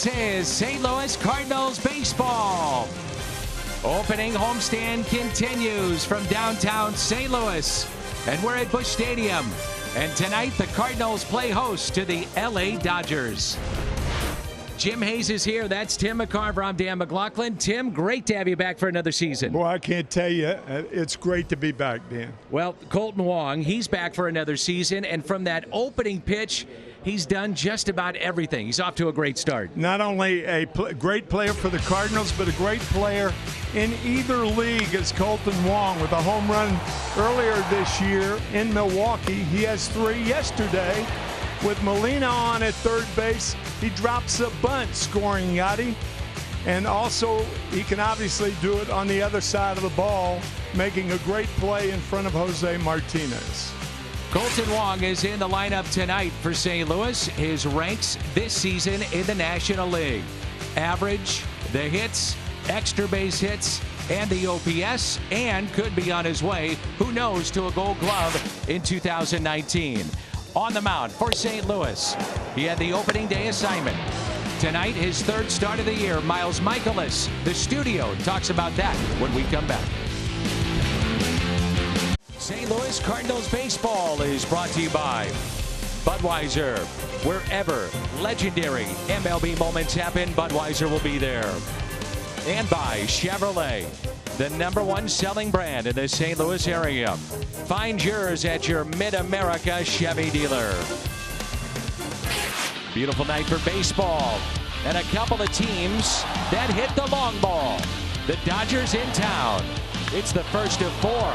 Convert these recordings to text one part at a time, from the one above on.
This is St. Louis Cardinals baseball. Opening homestand continues from downtown St. Louis, and we're at Busch Stadium. And tonight, the Cardinals play host to the LA Dodgers. Jim Hayes is here. That's Tim McCarver. I'm Dan McLaughlin. Tim, great to have you back for another season. Boy, I can't tell you. It's great to be back, Dan. Well, Kolten Wong, he's back for another season. And from that opening pitch, he's done just about everything. He's off to a great start. Not only a great player for the Cardinals, but a great player in either league is Kolten Wong with a home run earlier this year in Milwaukee. He has 3 yesterday. With Molina on at third base, he drops a bunt scoring Yachty. And also, he can obviously do it on the other side of the ball, making a great play in front of Jose Martinez. Kolten Wong is in the lineup tonight for St. Louis. His ranks this season in the National League: average, the hits, extra base hits, and the OPS, and could be on his way, who knows, to a Gold Glove in 2019. On the mound for St. Louis, he had the opening day assignment. Tonight, his 3rd start of the year, Miles Mikolas. The studio talks about that when we come back. St. Louis Cardinals baseball is brought to you by Budweiser. Wherever legendary MLB moments happen, Budweiser will be there. And by Chevrolet, the #1 selling brand in the St. Louis area. Find yours at your Mid-America Chevy dealer. Beautiful night for baseball, and a couple of teams that hit the long ball. The Dodgers in town. It's the first of 4,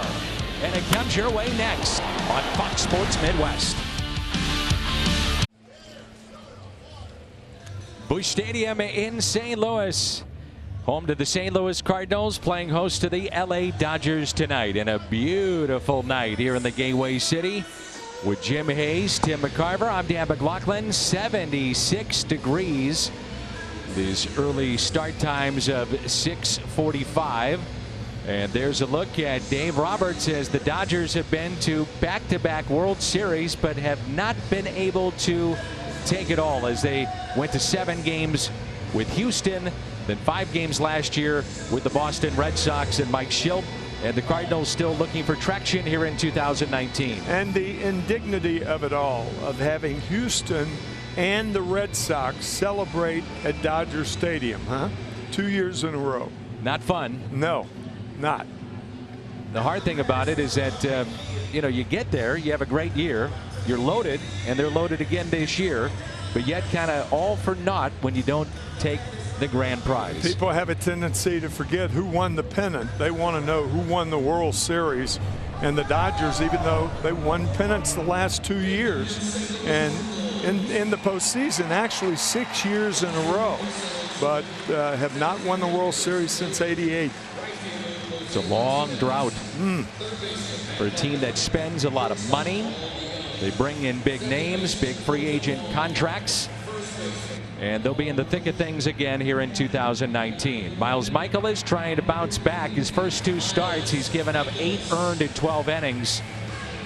and it comes your way next on Fox Sports Midwest. Busch Stadium in St. Louis. Home to the St. Louis Cardinals, playing host to the LA Dodgers tonight. And a beautiful night here in the Gateway City with Jim Hayes, Tim McCarver. I'm Dan McLaughlin. 76 degrees. These early start times of 6:45. And there's a look at Dave Roberts as the Dodgers have been to back-to-back World Series, but have not been able to take it all, as they went to 7 games with Houston, then 5 games last year with the Boston Red Sox and Mike Shildt. And the Cardinals still looking for traction here in 2019. And the indignity of it all, of having Houston and the Red Sox celebrate at Dodger Stadium, huh? 2 years in a row. Not fun. No, not. The hard thing about it is that, you get there, you have a great year, you're loaded, and they're loaded again this year, but yet kind of all for naught when you don't take the grand prize. People have a tendency to forget who won the pennant. They want to know who won the World Series. And the Dodgers, even though they won pennants the last 2 years, and in the postseason, actually 6 years in a row, but have not won the World Series since '88. It's a long drought for a team that spends a lot of money. They bring in big names, big free agent contracts, and they'll be in the thick of things again here in 2019. Miles Mikolas trying to bounce back. His first 2 starts, he's given up 8 earned in 12 innings.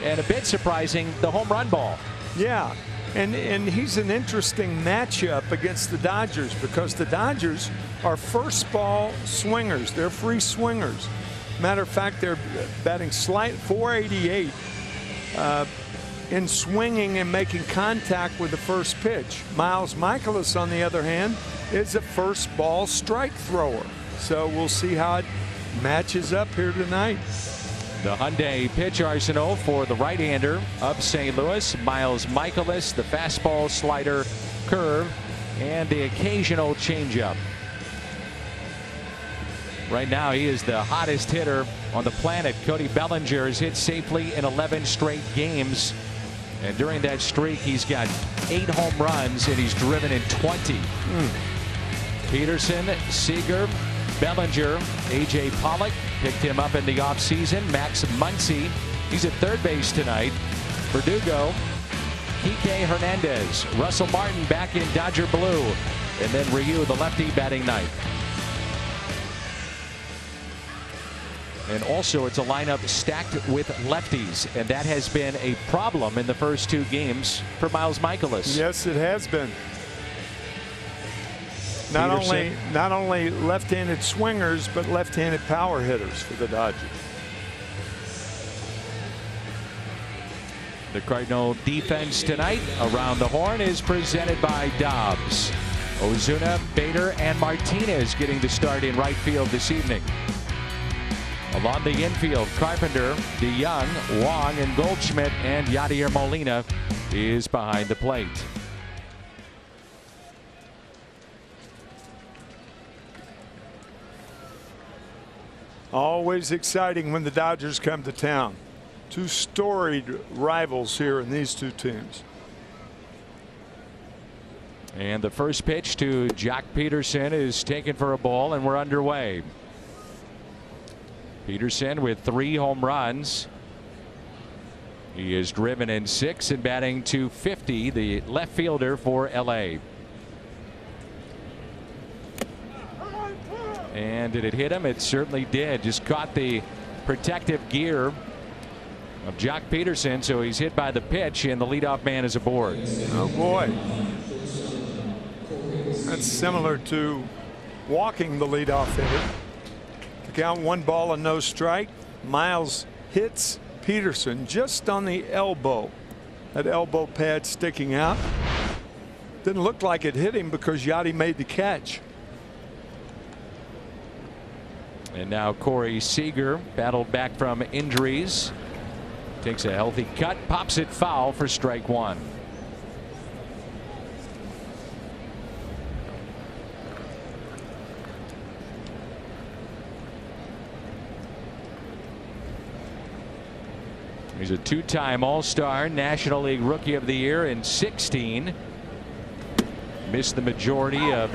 And a bit surprising, the home run ball. Yeah, and he's an interesting matchup against the Dodgers, because the Dodgers are first ball swingers. They're free swingers. Matter of fact, they're batting slight .488 in swinging and making contact with the first pitch. Miles Mikolas, on the other hand, is a first ball strike thrower. So we'll see how it matches up here tonight. The Hyundai pitch arsenal for the right-hander of St. Louis. Miles Mikolas, the fastball, slider, curve, and the occasional changeup. Right now, he is the hottest hitter on the planet. Cody Bellinger has hit safely in 11 straight games. And during that streak, he's got 8 home runs, and he's driven in 20. Peterson, Seager, Bellinger, A.J. Pollock picked him up in the offseason. Max Muncy, he's at third base tonight. Verdugo, Kike Hernandez, Russell Martin back in Dodger blue, and then Ryu, the lefty, batting ninth. And also, it's a lineup stacked with lefties, and that has been a problem in the first 2 games for Miles Mikolas. Yes, it has been. Not only left-handed swingers, but left-handed power hitters for the Dodgers. The Cardinal defense tonight around the horn is presented by Dobbs. Ozuna, Bader, and Martinez getting the start in right field this evening. Along the infield, Carpenter, DeYoung, Wong, and Goldschmidt, and Yadier Molina is behind the plate. Always exciting when the Dodgers come to town. Two storied rivals here in these two teams. And the first pitch to Jock Peterson is taken for a ball, and we're underway. Peterson with 3 home runs. He is driven in 6 and batting .250, the left fielder for LA. And did it hit him? It certainly did. Just caught the protective gear of Jock Peterson, so he's hit by the pitch, and the leadoff man is aboard. Oh boy. That's similar to walking the leadoff hitter. To count 1 ball and no strike. Miles hits Peterson just on the elbow. That elbow pad sticking out. Didn't look like it hit him because Yachty made the catch. And now Corey Seager battled back from injuries. Takes a healthy cut, pops it foul for strike 1. He's a 2-time All-Star, National League Rookie of the Year in 16. Missed the majority of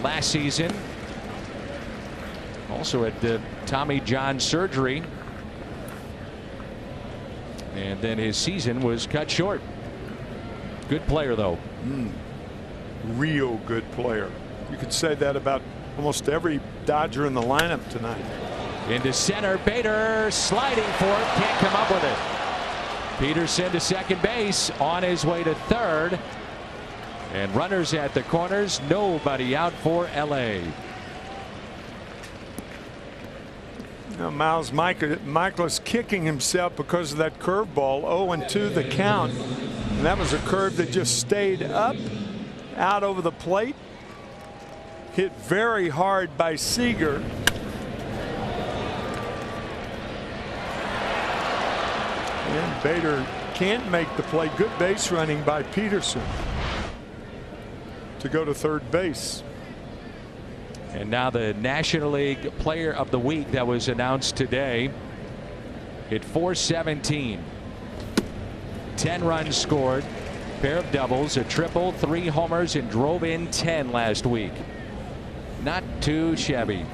last season. Also had the Tommy John surgery. And then his season was cut short. Good player, though. Real good player. You could say that about almost every Dodger in the lineup tonight. Into center, Bader sliding for it, can't come up with it. Peterson to second base, on his way to third. And runners at the corners, nobody out for LA. Now Miles Michaelis kicking himself because of that curveball. 0-2 the count. And that was a curve that just stayed up, out over the plate. Hit very hard by Seager. And Bader can't make the play. Good base running by Peterson to go to third base. And now the National League Player of the Week that was announced today. Hit .417. 10 runs scored, pair of doubles, a triple, 3 homers, and drove in 10 last week. Not too shabby.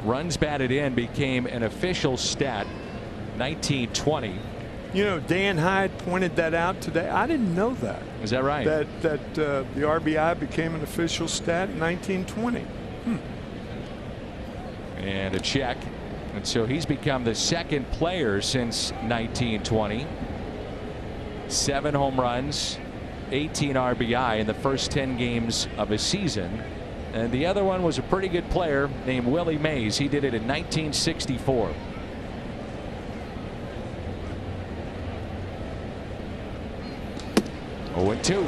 Runs batted in became an official stat. 1920. You know, Dan Hyde pointed that out today. I didn't know that. Is that right? That the RBI became an official stat in 1920. And a check. And so he's become the second player since 1920. 7 home runs, 18 RBI in the first 10 games of a season. And the other one was a pretty good player named Willie Mays. He did it in 1964. Oh, 2.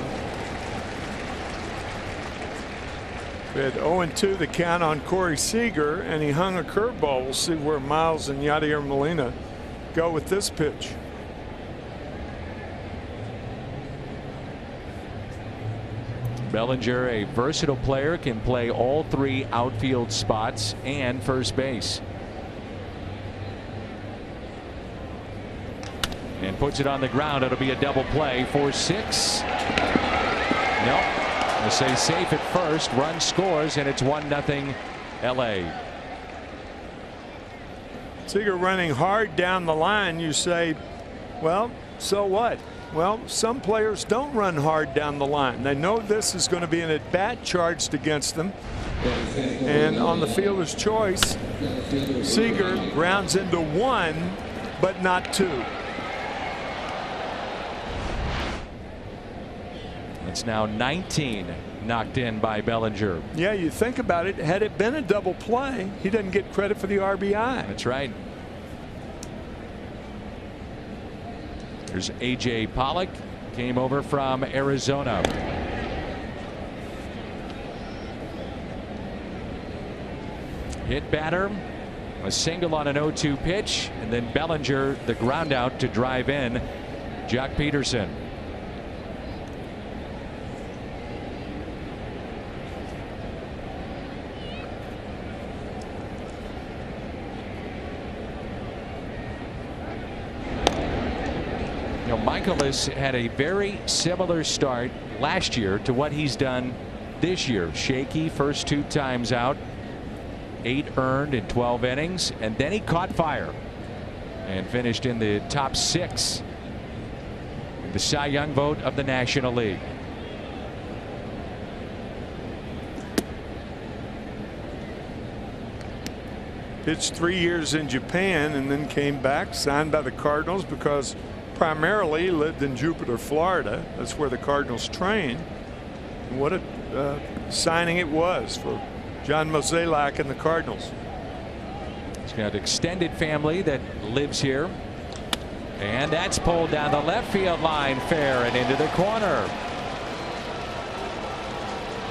We had 0-2 the count on Corey Seager, and he hung a curveball. We'll see where Miles and Yadier Molina go with this pitch. Bellinger, a versatile player, can play all 3 outfield spots and first base. And puts it on the ground. It'll be a double play for 6. Nope. They say safe at first. Run scores, and it's 1-0 LA. Seager running hard down the line. You say, well, so what? Well, some players don't run hard down the line. They know this is going to be an at-bat charged against them, And on the fielder's choice, Seager grounds into 1, but not 2. It's now 19 knocked in by Bellinger. Yeah, you think about it. Had it been a double play, he doesn't get credit for the RBI. That's right. There's A.J. Pollock, came over from Arizona. Hit batter, a single on an 0-2 pitch, and then Bellinger the ground out to drive in Jack Peterson. Michaelis had a very similar start last year to what he's done this year. Shaky first 2 times out, 8 earned in 12 innings, and then he caught fire and finished in the top 6 in the Cy Young vote of the National League. Pitched 3 years in Japan and then came back, signed by the Cardinals because primarily lived in Jupiter, Florida. That's where the Cardinals train. What a signing it was for John Mozeliak and the Cardinals. He's got extended family that lives here, and that's pulled down the left field line fair and into the corner.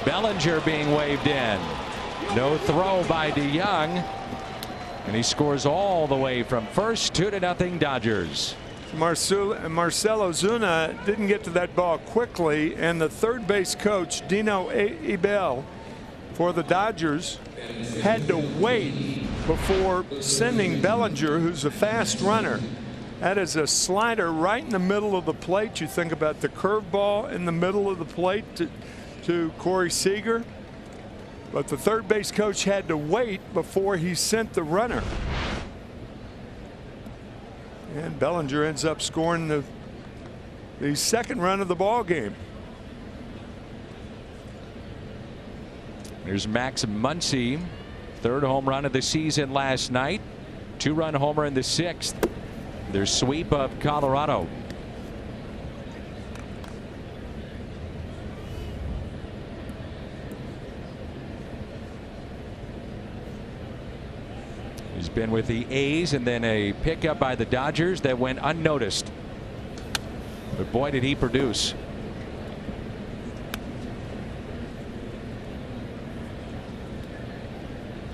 Bellinger being waved in. No throw by DeYoung, and he scores all the way from first. 2-0 Dodgers. Marcell Ozuna didn't get to that ball quickly, and the third base coach Dino Ebel for the Dodgers had to wait before sending Bellinger, who's a fast runner. That is a slider right in the middle of the plate. You think about the curveball in the middle of the plate to Corey Seager, but the third base coach had to wait before he sent the runner. And Bellinger ends up scoring the second run of the ball game. There's Max Muncy, third home run of the season last night, 2-run homer in the 6th. Their sweep of Colorado. He's been with the A's and then a pickup by the Dodgers that went unnoticed. But boy, did he produce.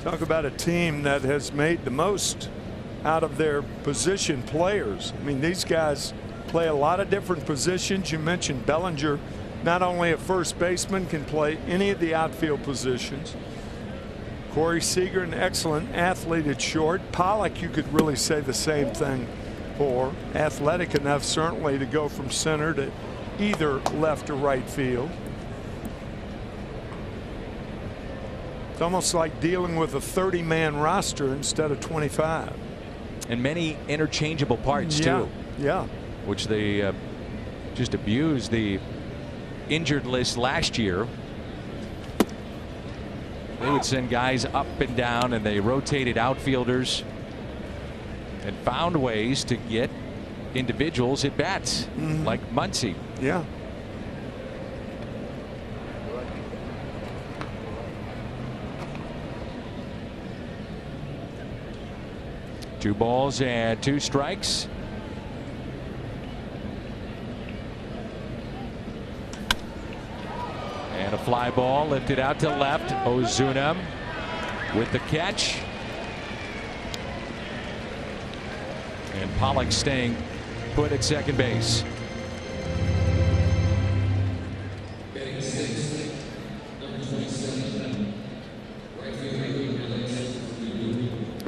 Talk about a team that has made the most out of their position players. I mean, these guys play a lot of different positions. You mentioned Bellinger, not only a first baseman, can play any of the outfield positions. Corey Seager, an excellent athlete at short. Pollock, you could really say the same thing for. Athletic enough, certainly, to go from center to either left or right field. It's almost like dealing with a 30-man roster instead of 25. And many interchangeable parts, too. Yeah. Which they just abused the injured list last year. They would send guys up and down, and they rotated outfielders and found ways to get individuals at bats, like Muncy. Yeah. Two balls and 2 strikes. And a fly ball lifted out to left. Ozuna with the catch. And Pollock staying put at second base.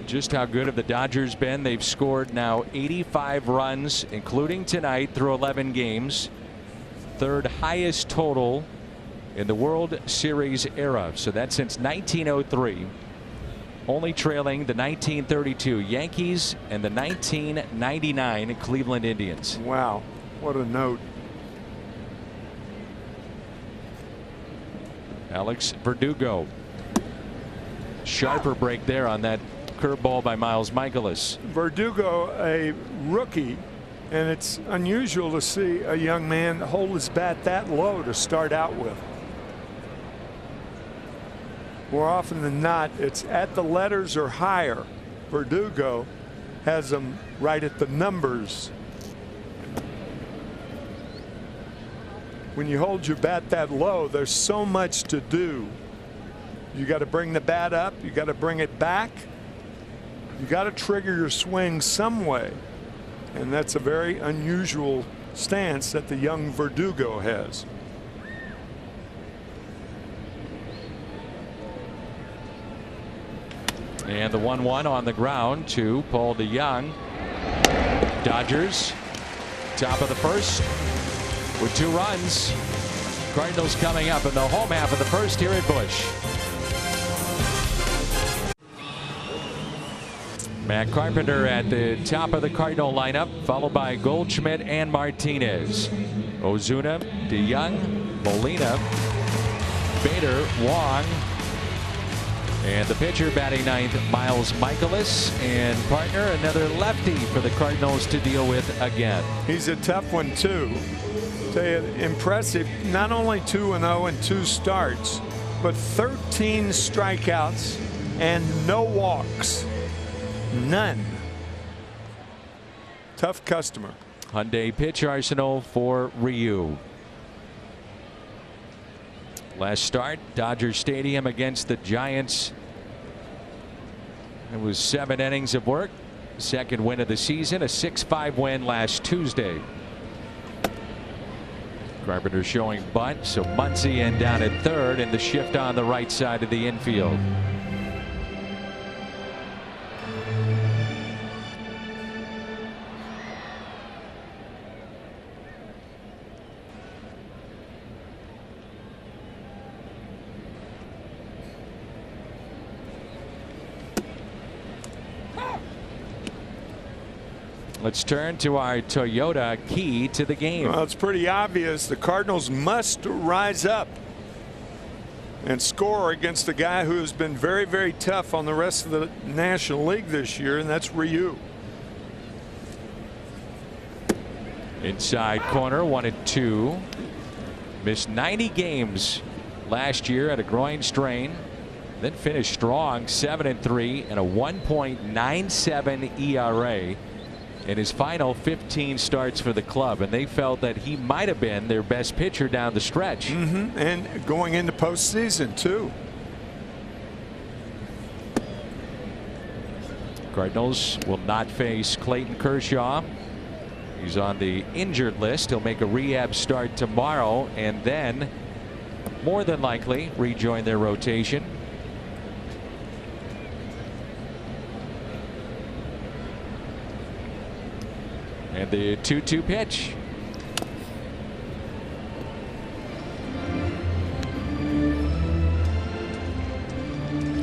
Just how good have the Dodgers been? They've scored now 85 runs, including tonight, through 11 games. Third highest total in the World Series era. So that's since 1903. Only trailing the 1932 Yankees and the 1999 Cleveland Indians. Wow, what a note. Alex Verdugo. Sharper break there on that curveball by Miles Michaelis. Verdugo, a rookie, and it's unusual to see a young man hold his bat that low to start out with. More often than not, it's at the letters or higher. Verdugo has them right at the numbers. When you hold your bat that low, there's so much to do. You got to bring the bat up. You got to bring it back. You got to trigger your swing some way. And that's a very unusual stance that the young Verdugo has. And the 1-1 on the ground to Paul DeJong. Dodgers top of the first with 2 runs. Cardinals coming up in the home half of the first here at Busch. Matt Carpenter at the top of the Cardinal lineup, followed by Goldschmidt and Martinez. Ozuna, DeJong, Molina, Bader, Wong. And the pitcher batting ninth, Miles Michaelis, and partner, another lefty for the Cardinals to deal with again. He's a tough one too. Tell you, impressive. Not only 2-0 and 2 starts, but 13 strikeouts and no walks. None. Tough customer. Hyundai pitch arsenal for Ryu. Last start, Dodger Stadium against the Giants. It was 7 innings of work. Second win of the season, a 6-5 win last Tuesday. Carpenter showing bunt, so Muncy in down at third, and the shift on the right side of the infield. Let's turn to our Toyota key to the game. Well, it's pretty obvious the Cardinals must rise up and score against a guy who has been very, very tough on the rest of the National League this year, and that's Ryu. Inside corner, 1-2. Missed 90 games last year at a groin strain. Then finished strong, 7-3 and a 1.97 ERA. In his final 15 starts for the club, and they felt that he might have been their best pitcher down the stretch. And going into postseason too. Cardinals will not face Clayton Kershaw. He's on the injured list. He'll make a rehab start tomorrow and then more than likely rejoin their rotation. And the 2-2 pitch.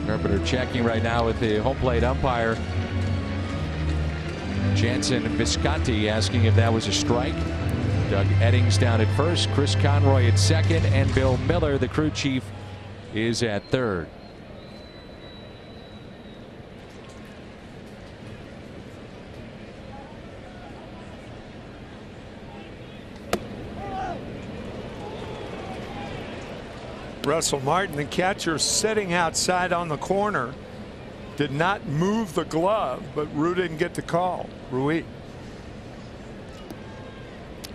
Carpenter checking right now with the home plate umpire. Jansen Visconti asking if that was a strike. Doug Eddings down at first, Chris Conroy at second, and Bill Miller, the crew chief, is at third. Russell Martin, the catcher, sitting outside on the corner, did not move the glove, but Ryu didn't get the call. Rui.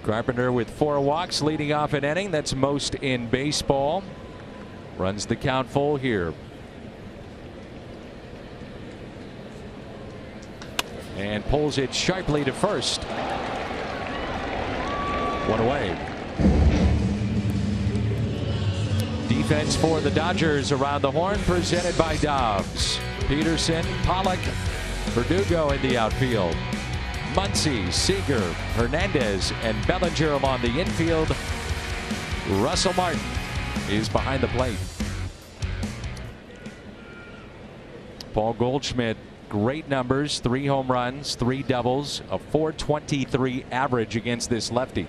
Carpenter with 4 walks leading off an inning. That's most in baseball. Runs the count full here. And pulls it sharply to first. 1 away. Defense for the Dodgers around the horn, presented by Dobbs. Peterson, Pollock, Verdugo in the outfield. Muncy, Seager, Hernandez, and Bellinger along the infield. Russell Martin is behind the plate. Paul Goldschmidt, great numbers, 3 home runs, 3 doubles, a .423 average against this lefty.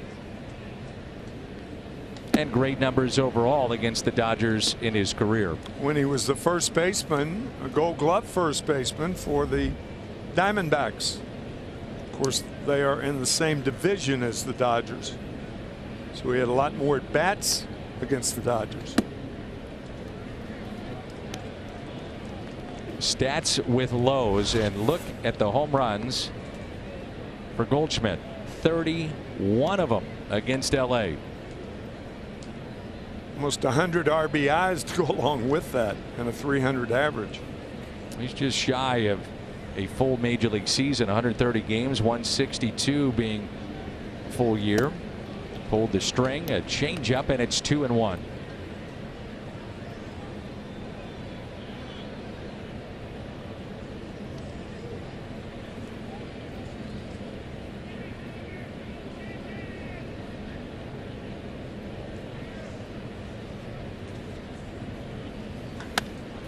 and great numbers overall against the Dodgers in his career. When he was the first baseman, a Gold Glove first baseman for the Diamondbacks. Of course, they are in the same division as the Dodgers, so he had a lot more at bats against the Dodgers. Stats with lows, and look at the home runs for Goldschmidt. 31 of them against LA. Almost 100 RBIs to go along with that, and a 300 average. He's just shy of a full major league season. 130 games, 162 being full year. Pulled the string, a changeup, and it's 2-1.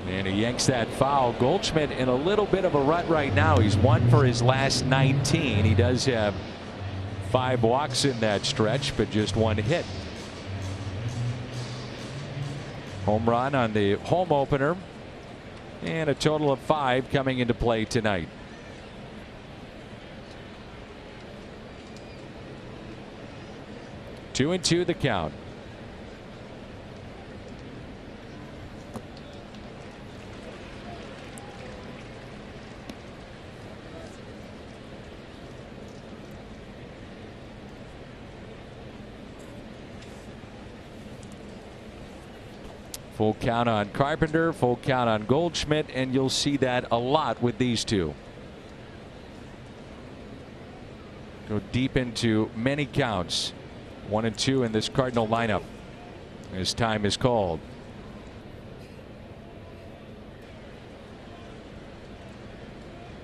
And he yanks that foul. Goldschmidt in a little bit of a rut right now. He's 1 for his last 19. He does have 5 walks in that stretch, but just 1 hit. Home run on the home opener, and a total of 5 coming into play tonight. Two and two the count. Full count on Carpenter, full count on Goldschmidt, and you'll see that a lot with these two. Go deep into many counts. 1 and 2 in this Cardinal lineup as time is called.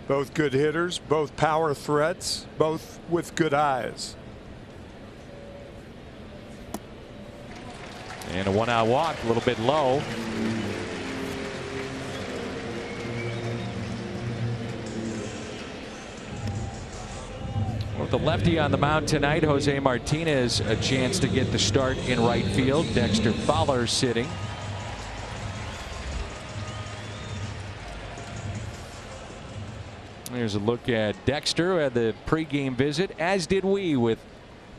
Both good hitters, both power threats, both with good eyes. And a 1-out walk, a little bit low. With the lefty on the mound tonight, Jose Martinez a chance to get the start in right field. Dexter Fowler sitting. Here's a look at Dexter at the pregame visit, as did we with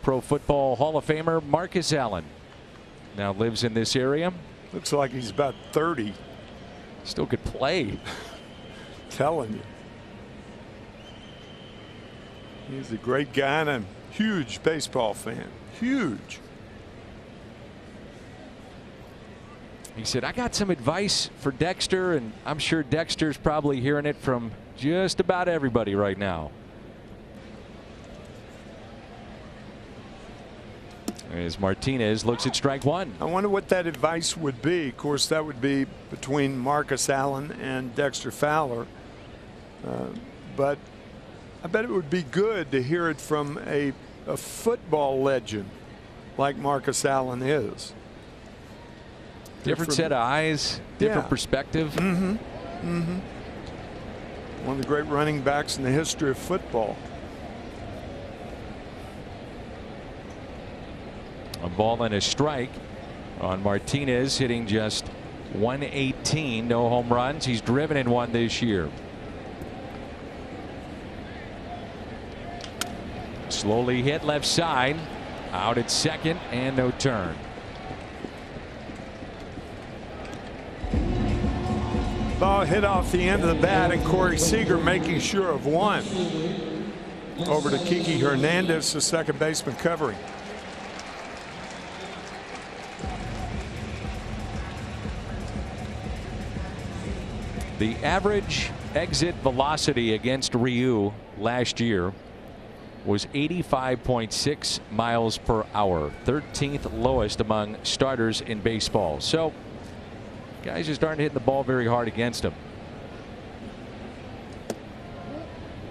Pro Football Hall of Famer Marcus Allen. Now lives in this area. Looks like he's about 30. Still could play. Telling you. He's a great guy and a huge baseball fan. Huge. He said, I got some advice for Dexter, and I'm sure Dexter's probably hearing it from just about everybody right now. As Martinez looks at strike 1. I wonder what that advice would be. Of course, that would be between Marcus Allen and Dexter Fowler. But I bet it would be good to hear it from a football legend like Marcus Allen is. Different set of eyes, different perspective. One of the great running backs in the history of football. A ball and a strike on Martinez, hitting just 118. No home runs. He's driven in 1 this year. Slowly hit left side. Out at second and no turn. Ball hit off the end of the bat, and Corey Seager making sure of 1. Over to Kiki Hernandez, the second baseman, covering. The average exit velocity against Ryu last year was 85.6 miles per hour, 13th lowest among starters in baseball. So guys just aren't hitting the ball very hard against him.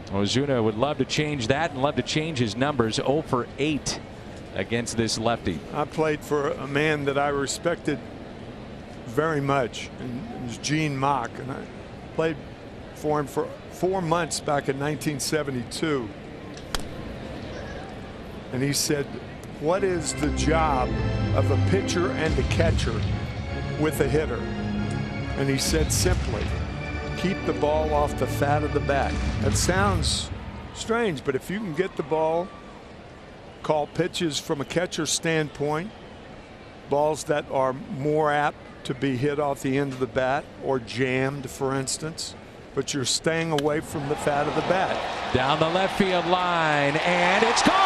Ozuna would love to change that and love to change his numbers. 0 for 8 against this lefty. I played for a man that I respected very much, and it was Gene Mock, and I played for him for 4 months back in 1972. And he said, what is the job of a pitcher and a catcher with a hitter? And he said simply, keep the ball off the fat of the bat. That sounds strange, but if you can get the ball, call pitches from a catcher standpoint, balls that are more apt to be hit off the end of the bat or jammed, for instance, but you're staying away from the fat of the bat. Down the left field line, and it's gone!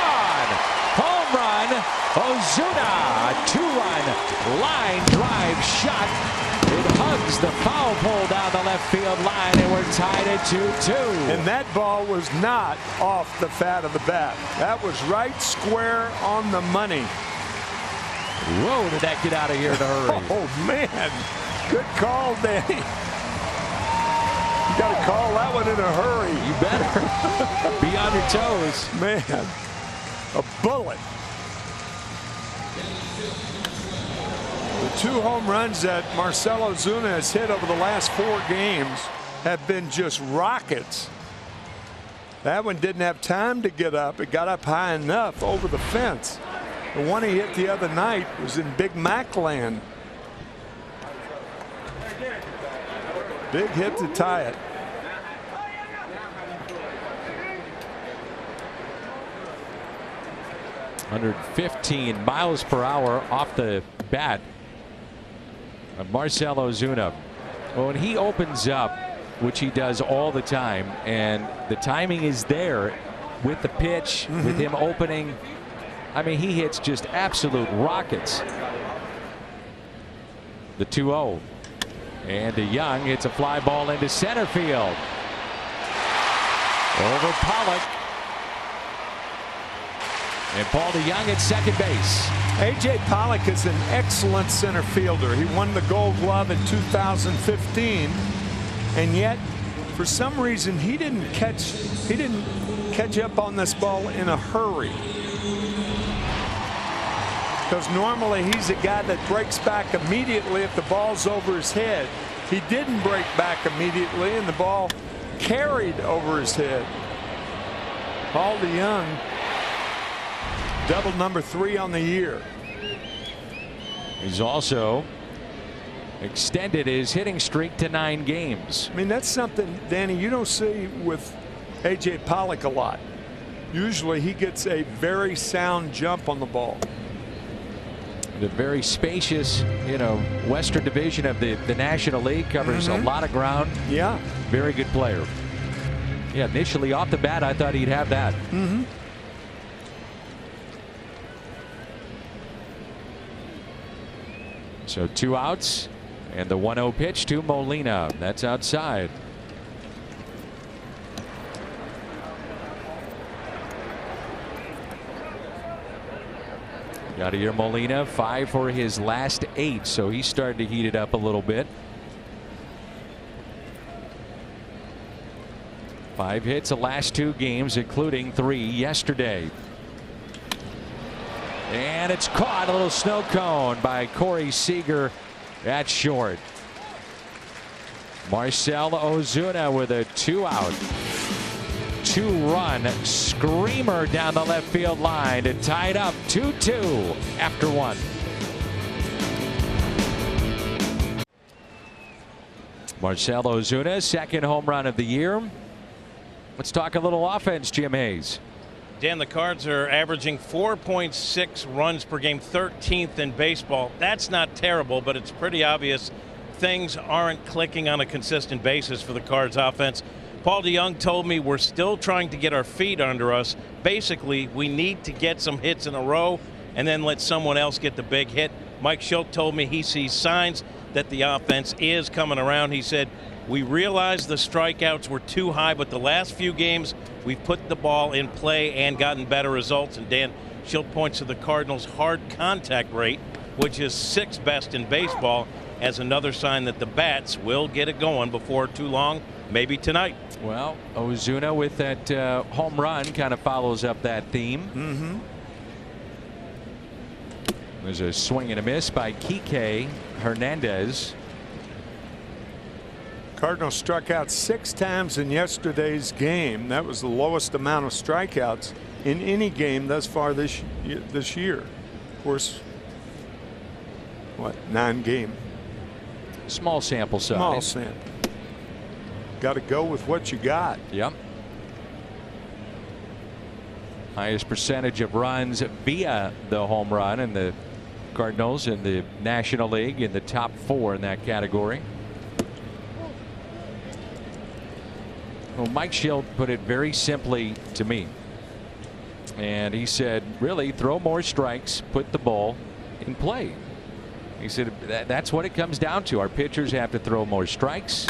Home run, Ozuna, a 2-run line drive shot. It hugs the foul pole down the left field line, and we're tied at 2-2. And that ball was not off the fat of the bat. That was right square on the money. Whoa, did that get out of here in a hurry? Oh, man. Good call, Danny. You got to call that one in a hurry. You better. Be on your toes. Man, a bullet. The 2 home runs that Marcell Ozuna has hit over the last 4 games have been just rockets. That one didn't have time to get up. It got up high enough over the fence. The one he hit the other night was in Big Mac land. Big hit to tie it. (115 miles per hour off the bat of Marcell Ozuna. Well, when he opens up, which he does all the time, and the timing is there with the pitch, with him opening, I mean, he hits just absolute rockets. The 2-0. And DeYoung hits a fly ball into center field. Over Pollock. And Paul DeYoung at second base. A.J. Pollock is an excellent center fielder. He won the Gold Glove in 2015, and yet for some reason he didn't catch up on this ball in a hurry. Because normally he's a guy that breaks back immediately if the ball's over his head. He didn't break back immediately, and the ball carried over his head. Paul DeYoung, double number 3 on the year. He's also extended his hitting streak to 9 games. I mean, that's something, Danny, you don't see with A.J. Pollock a lot. Usually he gets a very sound jump on the ball. The very spacious, Western Division of the National League covers a lot of ground. Yeah. Very good player. Yeah, initially off the bat, I thought he'd have that. So 2 outs, and the 1-0 pitch to Molina. That's outside. Yadier Molina, 5 for his last 8, so he's starting to heat it up a little bit. 5 hits the last 2 games, including 3 yesterday. And it's caught, a little snow cone by Corey Seager at short. Marcell Ozuna with a 2-out. 2-run screamer down the left field line to tie it up 2-2 after 1. Marcell Ozuna, second home run of the year. Let's talk a little offense, Jim Hayes. Dan, the Cards are averaging 4.6 runs per game, 13th in baseball. That's not terrible, but it's pretty obvious things aren't clicking on a consistent basis for the Cards offense. Paul DeYoung told me we're still trying to get our feet under us. Basically, we need to get some hits in a row and then let someone else get the big hit. Mike Schilt told me he sees signs that the offense is coming around. He said, we realized the strikeouts were too high, but the last few games we've put the ball in play and gotten better results. And Dan, Schilt points to the Cardinals' hard contact rate, which is 6th best in baseball, as another sign that the bats will get it going before too long, maybe tonight. Well, Ozuna with that home run kind of follows up that theme. There's a swing and a miss by Kike Hernandez. Cardinals struck out 6 times in yesterday's game. That was the lowest amount of strikeouts in any game thus far this year. Of course, what, 9-game? Small sample size. Small sample. Got to go with what you got. Yep. Highest percentage of runs via the home run in the Cardinals in the National League, in the top 4 in that category. Well, Mike Schild put it very simply to me. And he said, really, throw more strikes, put the ball in play. He said that's what it comes down to. Our pitchers have to throw more strikes,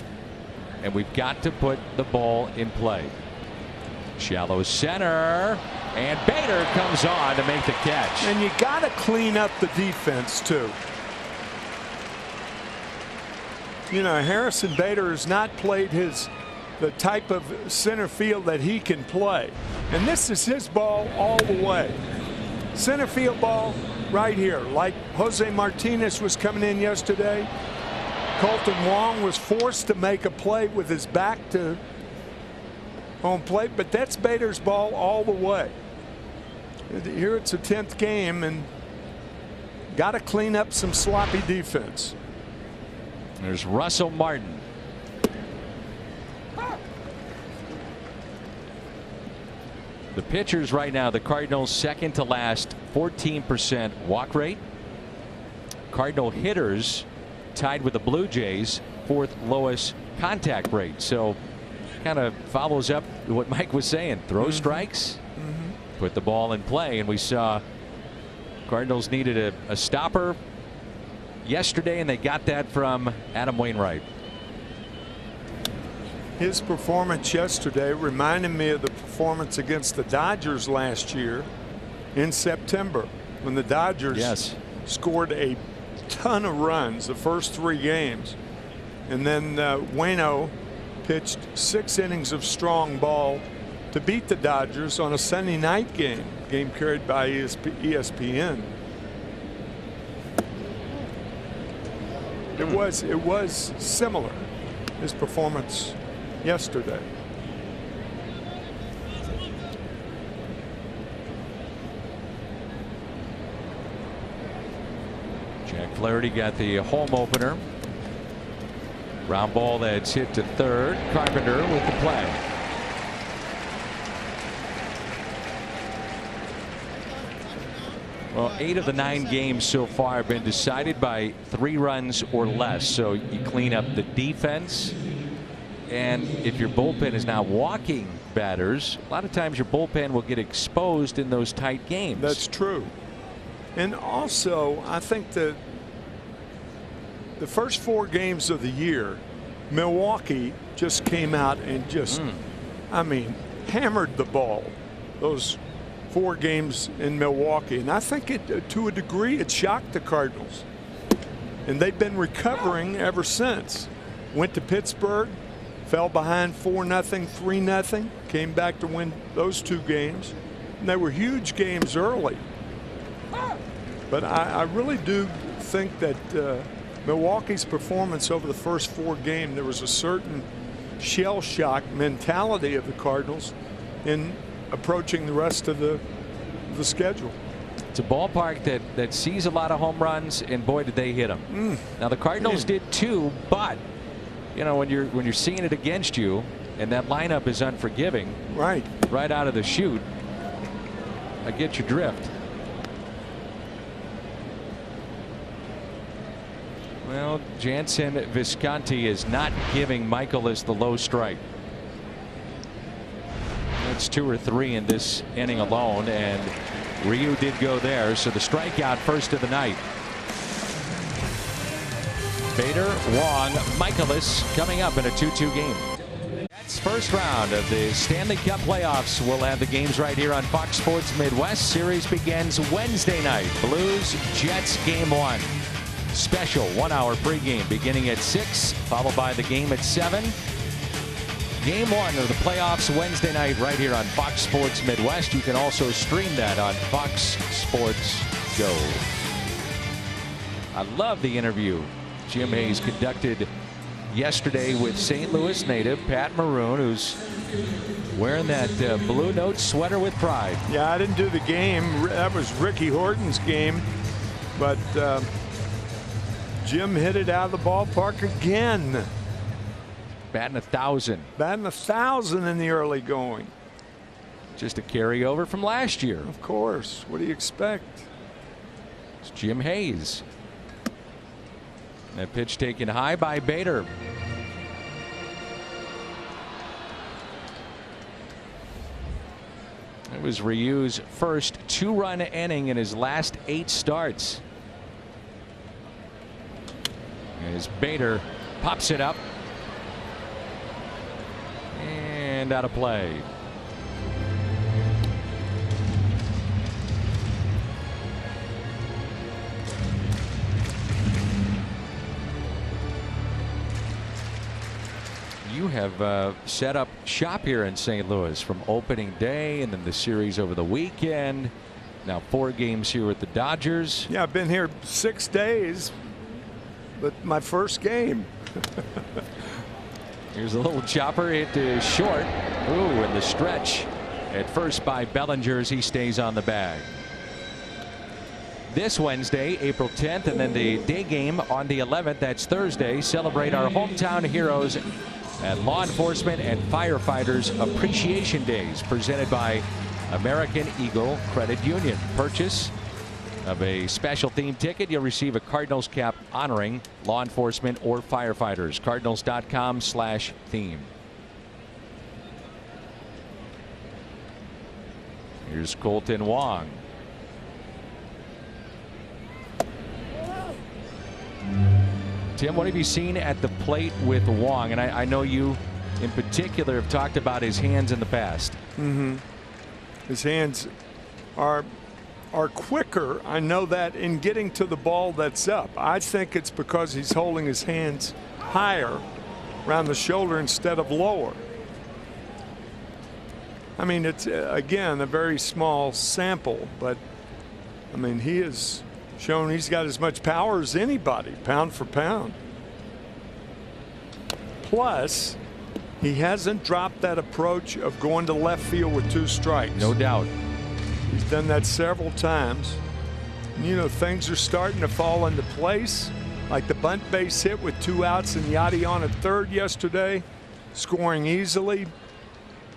and we've got to put the ball in play. Shallow center, and Bader comes on to make the catch. And you got to clean up the defense too. You know, Harrison Bader has not played the type of center field that he can play, and this is his ball all the way. Center field ball right here, like Jose Martinez was coming in yesterday. Colton Wong was forced to make a play with his back to home plate, but that's Bader's ball all the way. Here it's a 10th game, and got to clean up some sloppy defense. There's Russell Martin. The pitchers right now, the Cardinals second to last, 14% walk rate. Cardinal hitters tied with the Blue Jays, 4th lowest contact rate. So kind of follows up what Mike was saying. Throw strikes, put the ball in play. And we saw Cardinals needed a stopper yesterday, and they got that from Adam Wainwright. His performance yesterday reminded me of the performance against the Dodgers last year in September, when the Dodgers scored a ton of runs the first 3 games. And then Waino pitched 6 innings of strong ball to beat the Dodgers on a Sunday night game carried by ESPN. It was similar, his performance yesterday. Jack Flaherty got the home opener. Ground ball that's hit to third. Carpenter with the play. Well, 8 of the 9 games so far have been decided by 3 runs or less. So you clean up the defense. And if your bullpen is now walking batters, a lot of times your bullpen will get exposed in those tight games. That's true. And also, I think that the first 4 games of the year, Milwaukee just came out and just, I mean, hammered the ball. Those 4 games in Milwaukee. And I think to a degree, it shocked the Cardinals. And they've been recovering ever since. Went to Pittsburgh, fell behind 4-0, 3-0, came back to win those 2 games. And they were huge games early. But I really do think that Milwaukee's performance over the first 4 games, there was a certain shell shock mentality of the Cardinals in approaching the rest of the schedule. It's a ballpark that sees a lot of home runs, and boy, did they hit them. Now the Cardinals did too, but you know, when you're seeing it against you, and that lineup is unforgiving, right out of the chute, I get your drift. Well, Jansen Visconti is not giving Michaelis the low strike. That's 2 or 3 in this inning alone, and Ryu did go there, so the strikeout first of the night. Bader, Wong, Michaelis coming up in a 2-2 game. That's first round of the Stanley Cup playoffs. We'll have the games right here on Fox Sports Midwest. Series begins Wednesday night. Blues Jets game 1. Special 1-hour pregame beginning at 6, followed by the game at 7. Game 1 of the playoffs Wednesday night right here on Fox Sports Midwest. You can also stream that on Fox Sports Go. I love the interview Jim Hayes conducted yesterday with St. Louis native Pat Maroon, who's wearing that Blue Note sweater with pride. Yeah, I didn't do the game. That was Ricky Horton's game. But Jim hit it out of the ballpark again. Batting 1,000. Batting 1,000 in the early going. Just a carryover from last year. Of course. What do you expect? It's Jim Hayes. That pitch taken high by Bader. It was Ryu's first 2-run inning in his last 8 starts. As Bader pops it up and out of play. You have set up shop here in St. Louis from opening day and then the series over the weekend. Now 4 games here with the Dodgers. Yeah, I've been here 6 days, but my first game. Here's a little chopper. It is short. Ooh, in the stretch at first by Bellinger as he stays on the bag. This Wednesday, April 10th, and then the day game on the 11th. That's Thursday. Celebrate our hometown heroes at Law Enforcement and Firefighters Appreciation Days, presented by American Eagle Credit Union. Purchase of a special themed ticket, you'll receive a Cardinals cap honoring law enforcement or firefighters. Cardinals.com/theme. Here's Colton Wong. Tim, what have you seen at the plate with Wong? And I know you in particular have talked about his hands in the past. His hands are quicker. I know that in getting to the ball that's up. I think it's because he's holding his hands higher around the shoulder instead of lower. I mean, it's again a very small sample, but I mean, he has shown he's got as much power as anybody, pound for pound. Plus, he hasn't dropped that approach of going to left field with 2 strikes. No doubt. He's done that several times. And, you know, things are starting to fall into place, like the bunt base hit with 2 outs and Yachty on at third yesterday, scoring easily.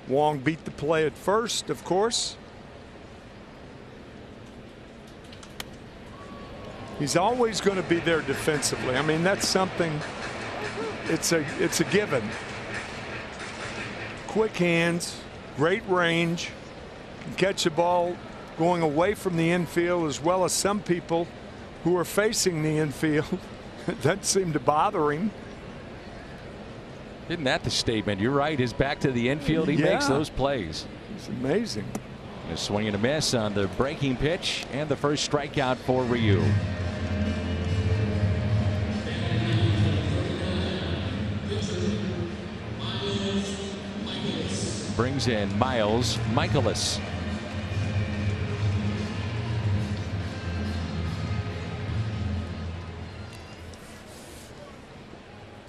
Wong beat the play at first, of course. He's always going to be there defensively. I mean, that's something. It's a given. Quick hands, great range, can catch the ball going away from the infield, as well as some people who are facing the infield. That seemed to bother him. Isn't that the statement? You're right. His back to the infield. He makes those plays. It's amazing. A swing and a miss on the breaking pitch and the first strikeout for Ryu. Brings in Miles Michaelis.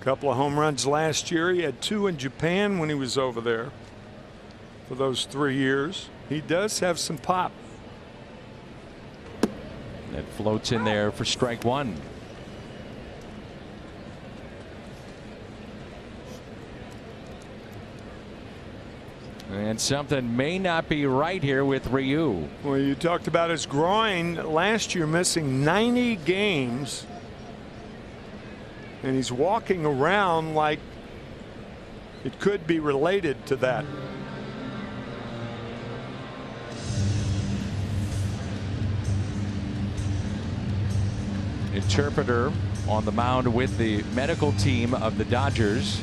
Couple of home runs last year. He had 2 in Japan when he was over there for those 3 years. He does have some pop. That floats in there for strike 1. And something may not be right here with Ryu. Well, you talked about his groin last year, missing 90 games. And he's walking around like it could be related to that. Interpreter on the mound with the medical team of the Dodgers.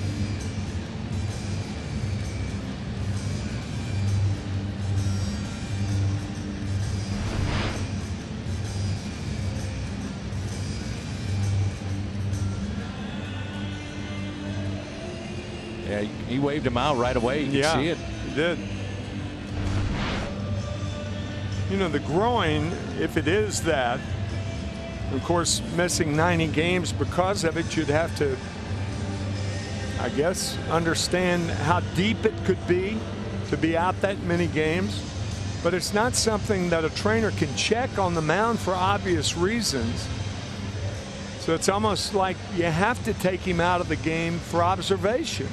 Yeah, he waved him out right away. You can see it. He did. You know, the groin, if it is that, of course, missing 90 games because of it, you'd have to I guess, understand how deep it could be to be out that many games. But it's not something that a trainer can check on the mound for obvious reasons. So it's almost like you have to take him out of the game for observation.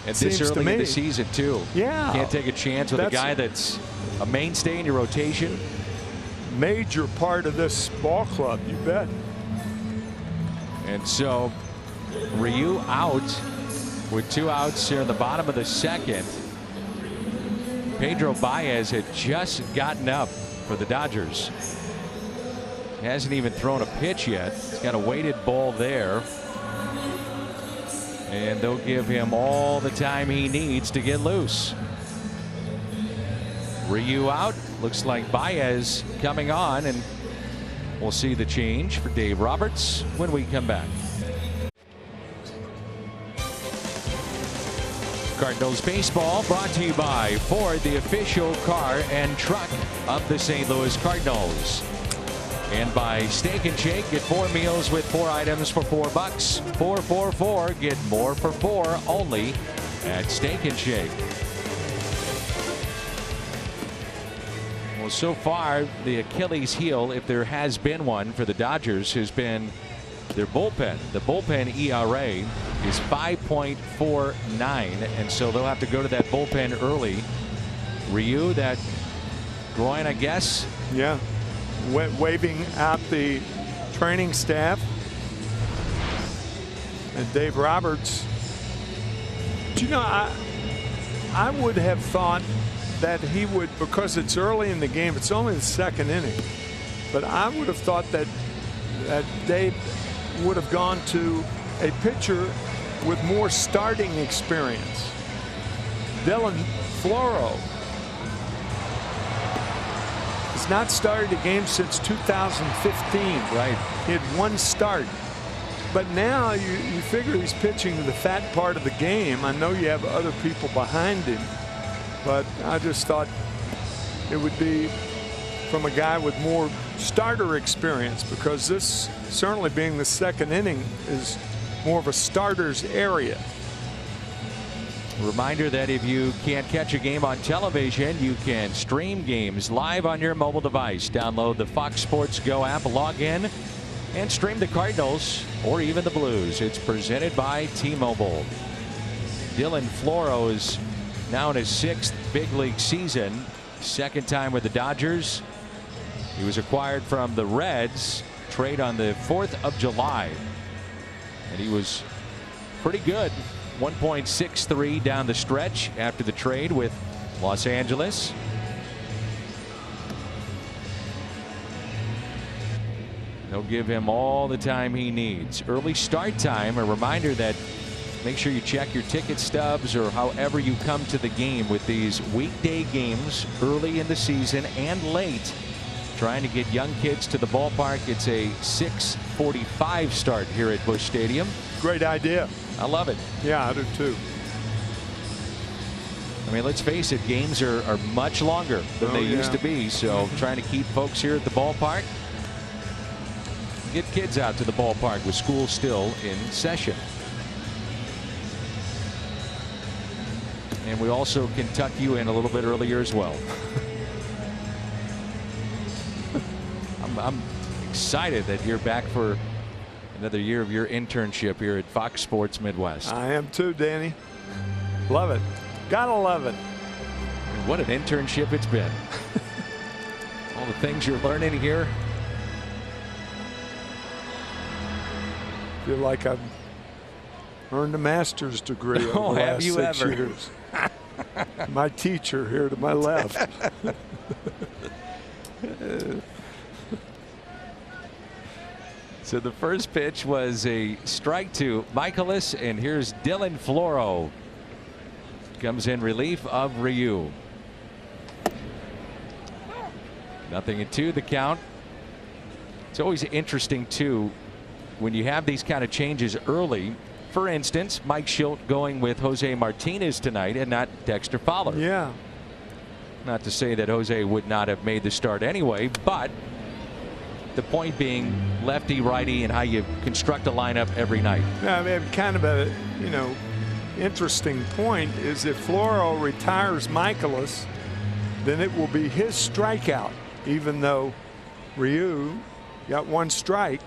And this early in the season, too. Yeah. You can't take a chance with a guy that's a mainstay in your rotation. Major part of this ball club, you bet. And so Ryu out with 2 outs here in the bottom of the second. Pedro Baez had just gotten up for the Dodgers. He hasn't even thrown a pitch yet. He's got a weighted ball there. And they'll give him all the time he needs to get loose. Ryu out. Looks like Baez coming on, and we'll see the change for Dave Roberts when we come back. Cardinals baseball brought to you by Ford, the official car and truck of the St. Louis Cardinals. And by Steak and Shake, get 4 meals with 4 items for $4. 444, get more for 4 only at Steak and Shake. Well, so far, the Achilles heel, if there has been one for the Dodgers, has been their bullpen. The bullpen ERA is 5.49, and so they'll have to go to that bullpen early. Ryu, that groin, I guess. Yeah. Waving out the training staff. And Dave Roberts. Do you know, I would have thought that he would, because it's early in the game, it's only the second inning, but I would have thought that Dave would have gone to a pitcher with more starting experience. Dylan Floro has not started a game since 2015. Right. He had 1 start. But now you figure he's pitching the fat part of the game. I know you have other people behind him, but I just thought it would be from a guy with more starter experience, because this, certainly being the second inning, is more of a starter's area. Reminder that if you can't catch a game on television, you can stream games live on your mobile device. Download the Fox Sports Go app, log in, and stream the Cardinals or even the Blues. It's presented by T-Mobile. Dylan Floro is now in his 6th big league season, 2nd time with the Dodgers. He was acquired from the Reds, trade on the 4th of July, and he was pretty good. 1.63 down the stretch after the trade with Los Angeles. They'll give him all the time he needs. Early start time, a reminder that make sure you check your ticket stubs or however you come to the game with these weekday games early in the season and late. Trying to get young kids to the ballpark. It's a 6:45 start here at Busch Stadium. Great idea. I love it. Yeah, I do too. I mean, let's face it, games are much longer than they used to be. So trying to keep folks here at the ballpark. Get kids out to the ballpark with school still in session. And we also can tuck you in a little bit earlier as well. I'm excited that you're back for another year of your internship here at Fox Sports Midwest. I am too, Danny. Love it. Gotta love it. And what an internship it's been. All the things you're learning here. Feel like I've earned a master's degree over the last 6 years. My teacher here to my left. So the first pitch was a strike to Michaelis, and here's Dylan Floro. Comes in relief of Ryu. 0-2 the count. It's always interesting too when you have these kind of changes early. For instance, Mike Schilt going with Jose Martinez tonight and not Dexter Fowler. Yeah. Not to say that Jose would not have made the start anyway, but the point being lefty righty and how you construct a lineup every night. Yeah, I mean, kind of a, interesting point is if Floro retires Michaelis, then it will be his strikeout, even though Ryu got one strike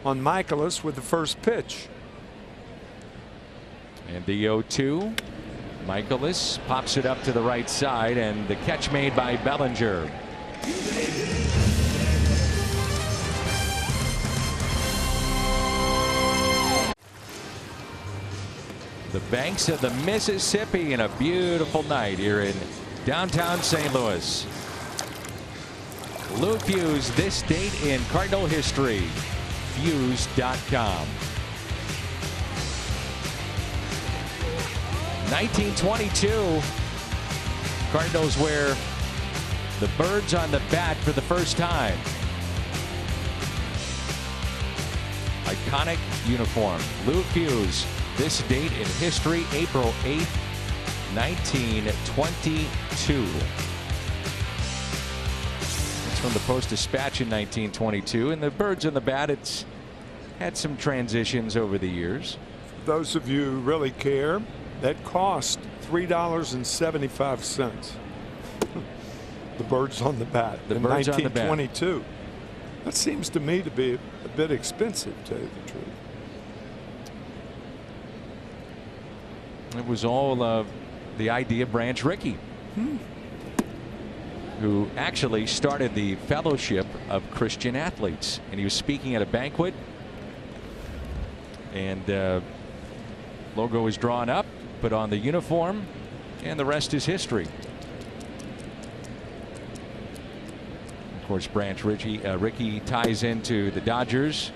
on Michaelis with the first pitch. And the 0-2. Michaelis pops it up to the right side, and the catch made by Bellinger. The banks of the Mississippi in a beautiful night here in downtown St. Louis. Lou Fuse, this date in Cardinal history. Fuse.com. 1922. Cardinals wear the birds on the bat for the first time. Iconic uniform. Lou Fuse. This date in history, April 8th, 1922. It's from the Post-Dispatch in 1922. And the birds on the bat, it's had some transitions over the years. For those of you who really care, that cost $3.75. The birds on the bat The in birds 1922. on the bat. That seems to me to be a bit expensive, to tell you the truth. It was all the idea of Branch Rickey, who actually started the Fellowship of Christian Athletes. And he was speaking at a banquet, and logo was drawn up, put on the uniform, and the rest is history. Of course, Branch Rickey ties into the Dodgers.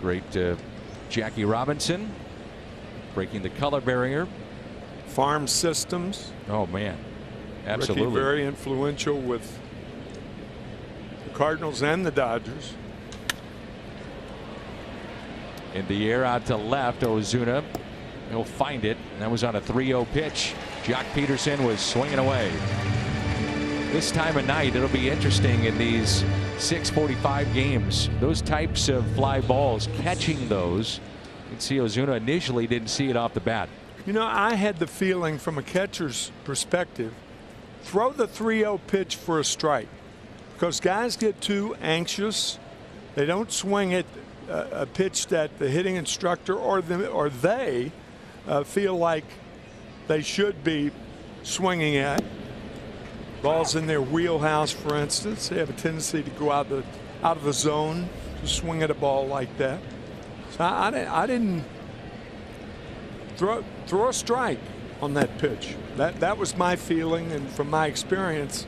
Great Jackie Robinson breaking the color barrier. Farm systems. Oh man, absolutely. Rickey very influential with the Cardinals and the Dodgers. In the air out to left, Ozuna. He'll find it. And that was on a 3-0 pitch. Jock Peterson was swinging away. This time of night, it'll be interesting in these 6:45 games. Those types of fly balls, catching those. You can see Ozuna initially didn't see it off the bat. You know, I had the feeling from a catcher's perspective, throw the 3-0 pitch for a strike, because guys get too anxious. They don't swing at a pitch that the hitting instructor or they feel like they should be swinging at. Balls in their wheelhouse, for instance, they have a tendency to go out of the zone to swing at a ball like that. So I didn't throw a strike on that pitch. That was my feeling, and from my experience,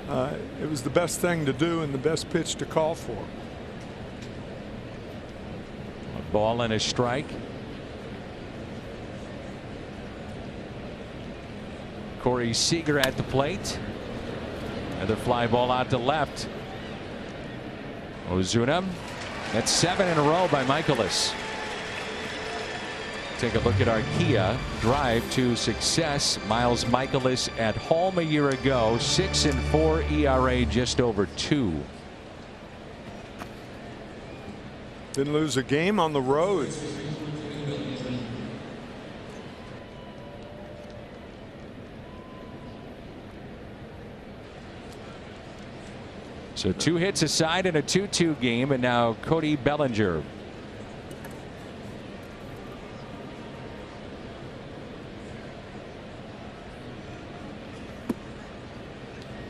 it was the best thing to do and the best pitch to call for. A ball and a strike. Corey Seager at the plate. Another fly ball out to left. Ozuna. That's 7 in a row by Michaelis. Take a look at our Kia drive to success. Miles Michaelis at home a year ago. 6-4 ERA, just over 2. Didn't lose a game on the road. So 2 hits aside in a 2-2 game, and now Cody Bellinger.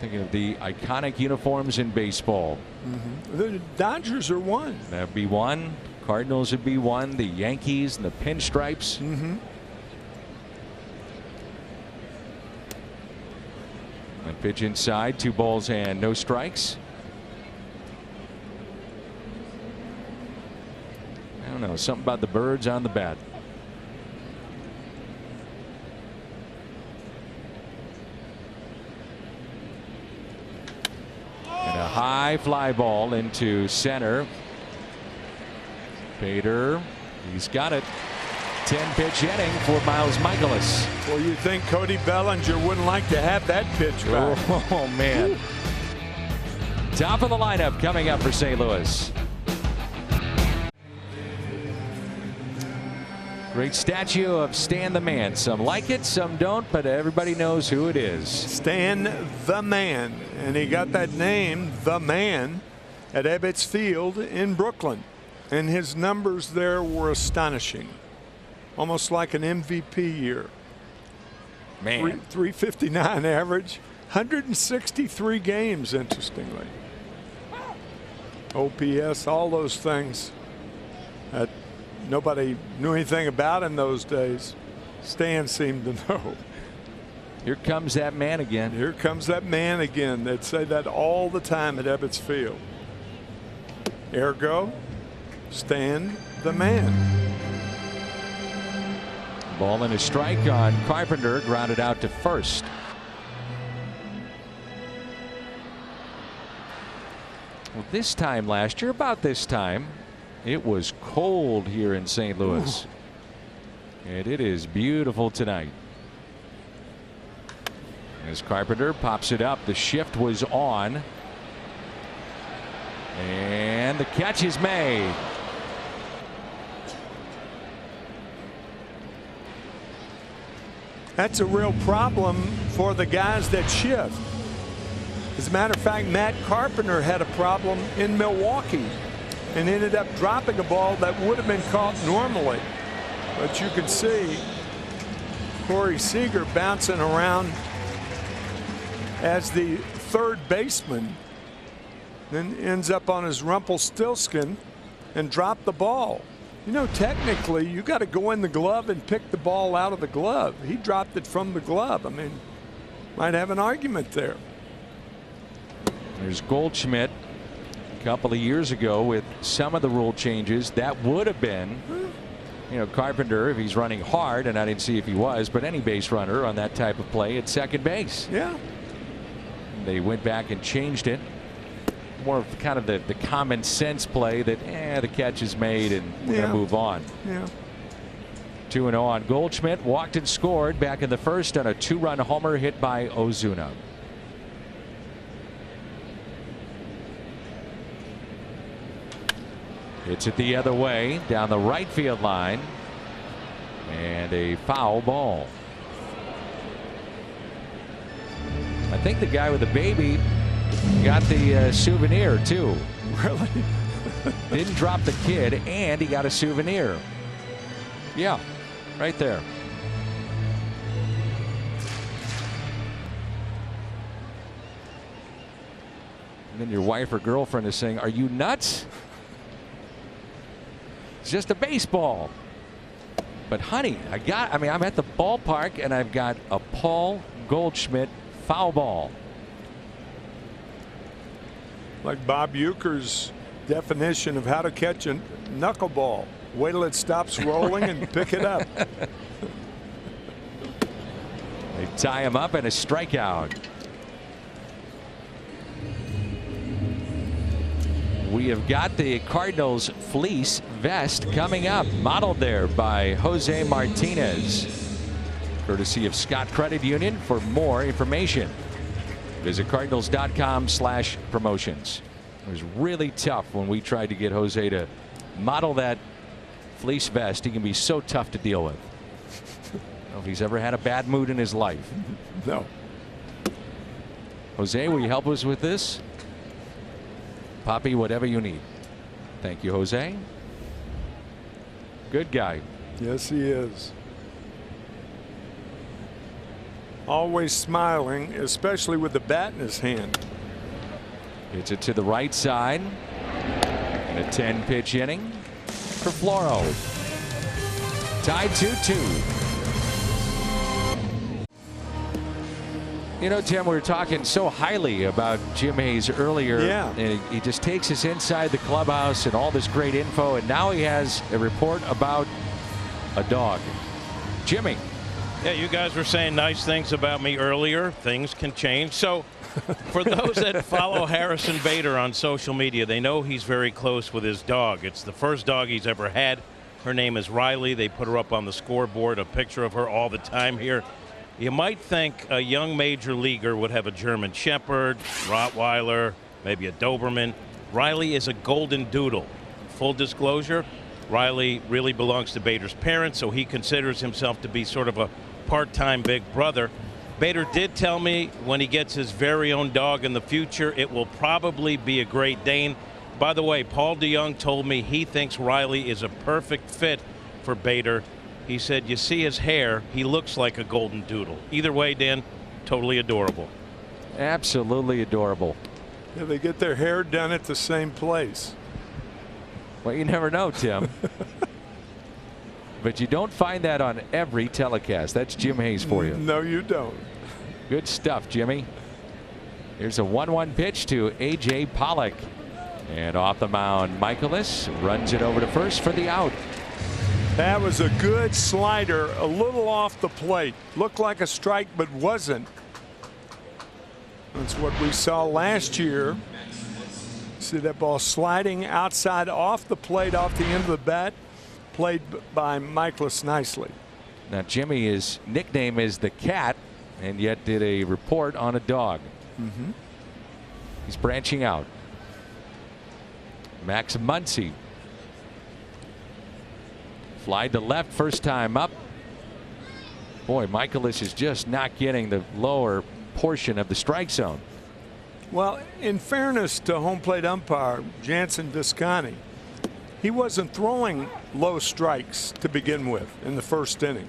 Thinking of the iconic uniforms in baseball. The Dodgers are 1. That'd be 1. Cardinals would be 1. The Yankees and the pinstripes. And pitch inside, 2 balls and no strikes. I don't know, something about the birds on the bat. And a high fly ball into center. Bader, he's got it. 10-pitch inning for Miles Michaelis. Well, you think Cody Bellinger wouldn't like to have that pitch back. Oh man. Ooh. Top of the lineup coming up for St. Louis. Great statue of Stan the Man. Some like it, some don't, but everybody knows who it is. Stan the Man. And he got that name, the Man, at Ebbets Field in Brooklyn. And his numbers there were astonishing. Almost like an MVP year. Man. 359 average. 163 games, interestingly. OPS, all those things that nobody knew anything about in those days. Stan seemed to know. Here comes that man again. Here comes that man again. They'd say that all the time at Ebbets Field. Ergo, Stan the Man. Ball and a strike on Carpenter, grounded out to first. Well, this time last year, about this time, it was cold here in St. Louis. Ooh. And it is beautiful tonight. As Carpenter pops it up, the shift was on. And the catch is made. That's a real problem for the guys that shift. As a matter of fact, Matt Carpenter had a problem in Milwaukee and ended up dropping a ball that would have been caught normally. But you can see Corey Seager bouncing around as the third baseman, then ends up on his Rumpelstiltskin and dropped the ball. You know, technically, you got to go in the glove and pick the ball out of the glove. He dropped it from the glove. I mean, might have an argument there. There's Goldschmidt a couple of years ago with some of the rule changes. That would have been, you know, Carpenter if he's running hard, and I didn't see if he was, but any base runner on that type of play at second base. Yeah. They went back and changed it. More of kind of the common sense play that the catch is made and we're going to move on. Yeah. 2-0 on Goldschmidt. Walked and scored back in the first on a 2-run homer hit by Ozuna. Hits it the other way down the right field line. And a foul ball. I think the guy with the baby got the souvenir too. Really? Didn't drop the kid, and he got a souvenir. Yeah, right there. And then your wife or girlfriend is saying, "Are you nuts? It's just a baseball." But honey, I'm at the ballpark and I've got a Paul Goldschmidt foul ball. Like Bob Uecker's definition of how to catch a knuckleball. Wait till it stops rolling and pick it up. They tie him up and a strikeout. We have got the Cardinals fleece vest coming up, modeled there by Jose Martinez, courtesy of Scott Credit Union. For more information, visit cardinals.com/promotions. It was really tough when we tried to get Jose to model that fleece vest. He can be so tough to deal with. I don't know if he's ever had a bad mood in his life. No. Jose, will you help us with this? Poppy, whatever you need. Thank you, Jose. Good guy. Yes, he is. Always smiling, especially with the bat in his hand. Hits it to the right side. And a 10-pitch inning for Floro. Tied 2-2. You know, Tim, we were talking so highly about Jim Hayes earlier. Yeah. And he just takes us inside the clubhouse and all this great info. And now he has a report about a dog. Jimmy. Yeah, you guys were saying nice things about me earlier. Things can change. So for those that follow Harrison Bader on social media, they know he's very close with his dog. It's the first dog he's ever had. Her name is Riley. They put her up on the scoreboard, a picture of her all the time here. You might think a young major leaguer would have a German Shepherd, Rottweiler, maybe a Doberman. Riley is a golden doodle. Full disclosure, Riley really belongs to Bader's parents, so he considers himself to be sort of a part-time big brother. Bader did tell me when he gets his very own dog in the future, it will probably be a Great Dane. By the way, Paul DeYoung told me he thinks Riley is a perfect fit for Bader. He said, you see his hair, he looks like a golden doodle. Either way, Dan, totally adorable. Absolutely adorable. Yeah, they get their hair done at the same place. Well, you never know, Tim. But you don't find that on every telecast. That's Jim Hayes for you. No, you don't. Good stuff, Jimmy. Here's a 1-1 pitch to A.J. Pollock. And off the mound, Michaelis runs it over to first for the out. That was a good slider, a little off the plate. Looked like a strike, but wasn't. That's what we saw last year. See that ball sliding outside off the plate, off the end of the bat. Played by Michaelis nicely. Now, Jimmy, his nickname is the Cat, and yet did a report on a dog. He's branching out. Max Muncy. Fly to left, first time up. Boy, Michaelis is just not getting the lower portion of the strike zone. Well, in fairness to home plate umpire Jansen Visconti, he wasn't throwing low strikes to begin with in the first inning.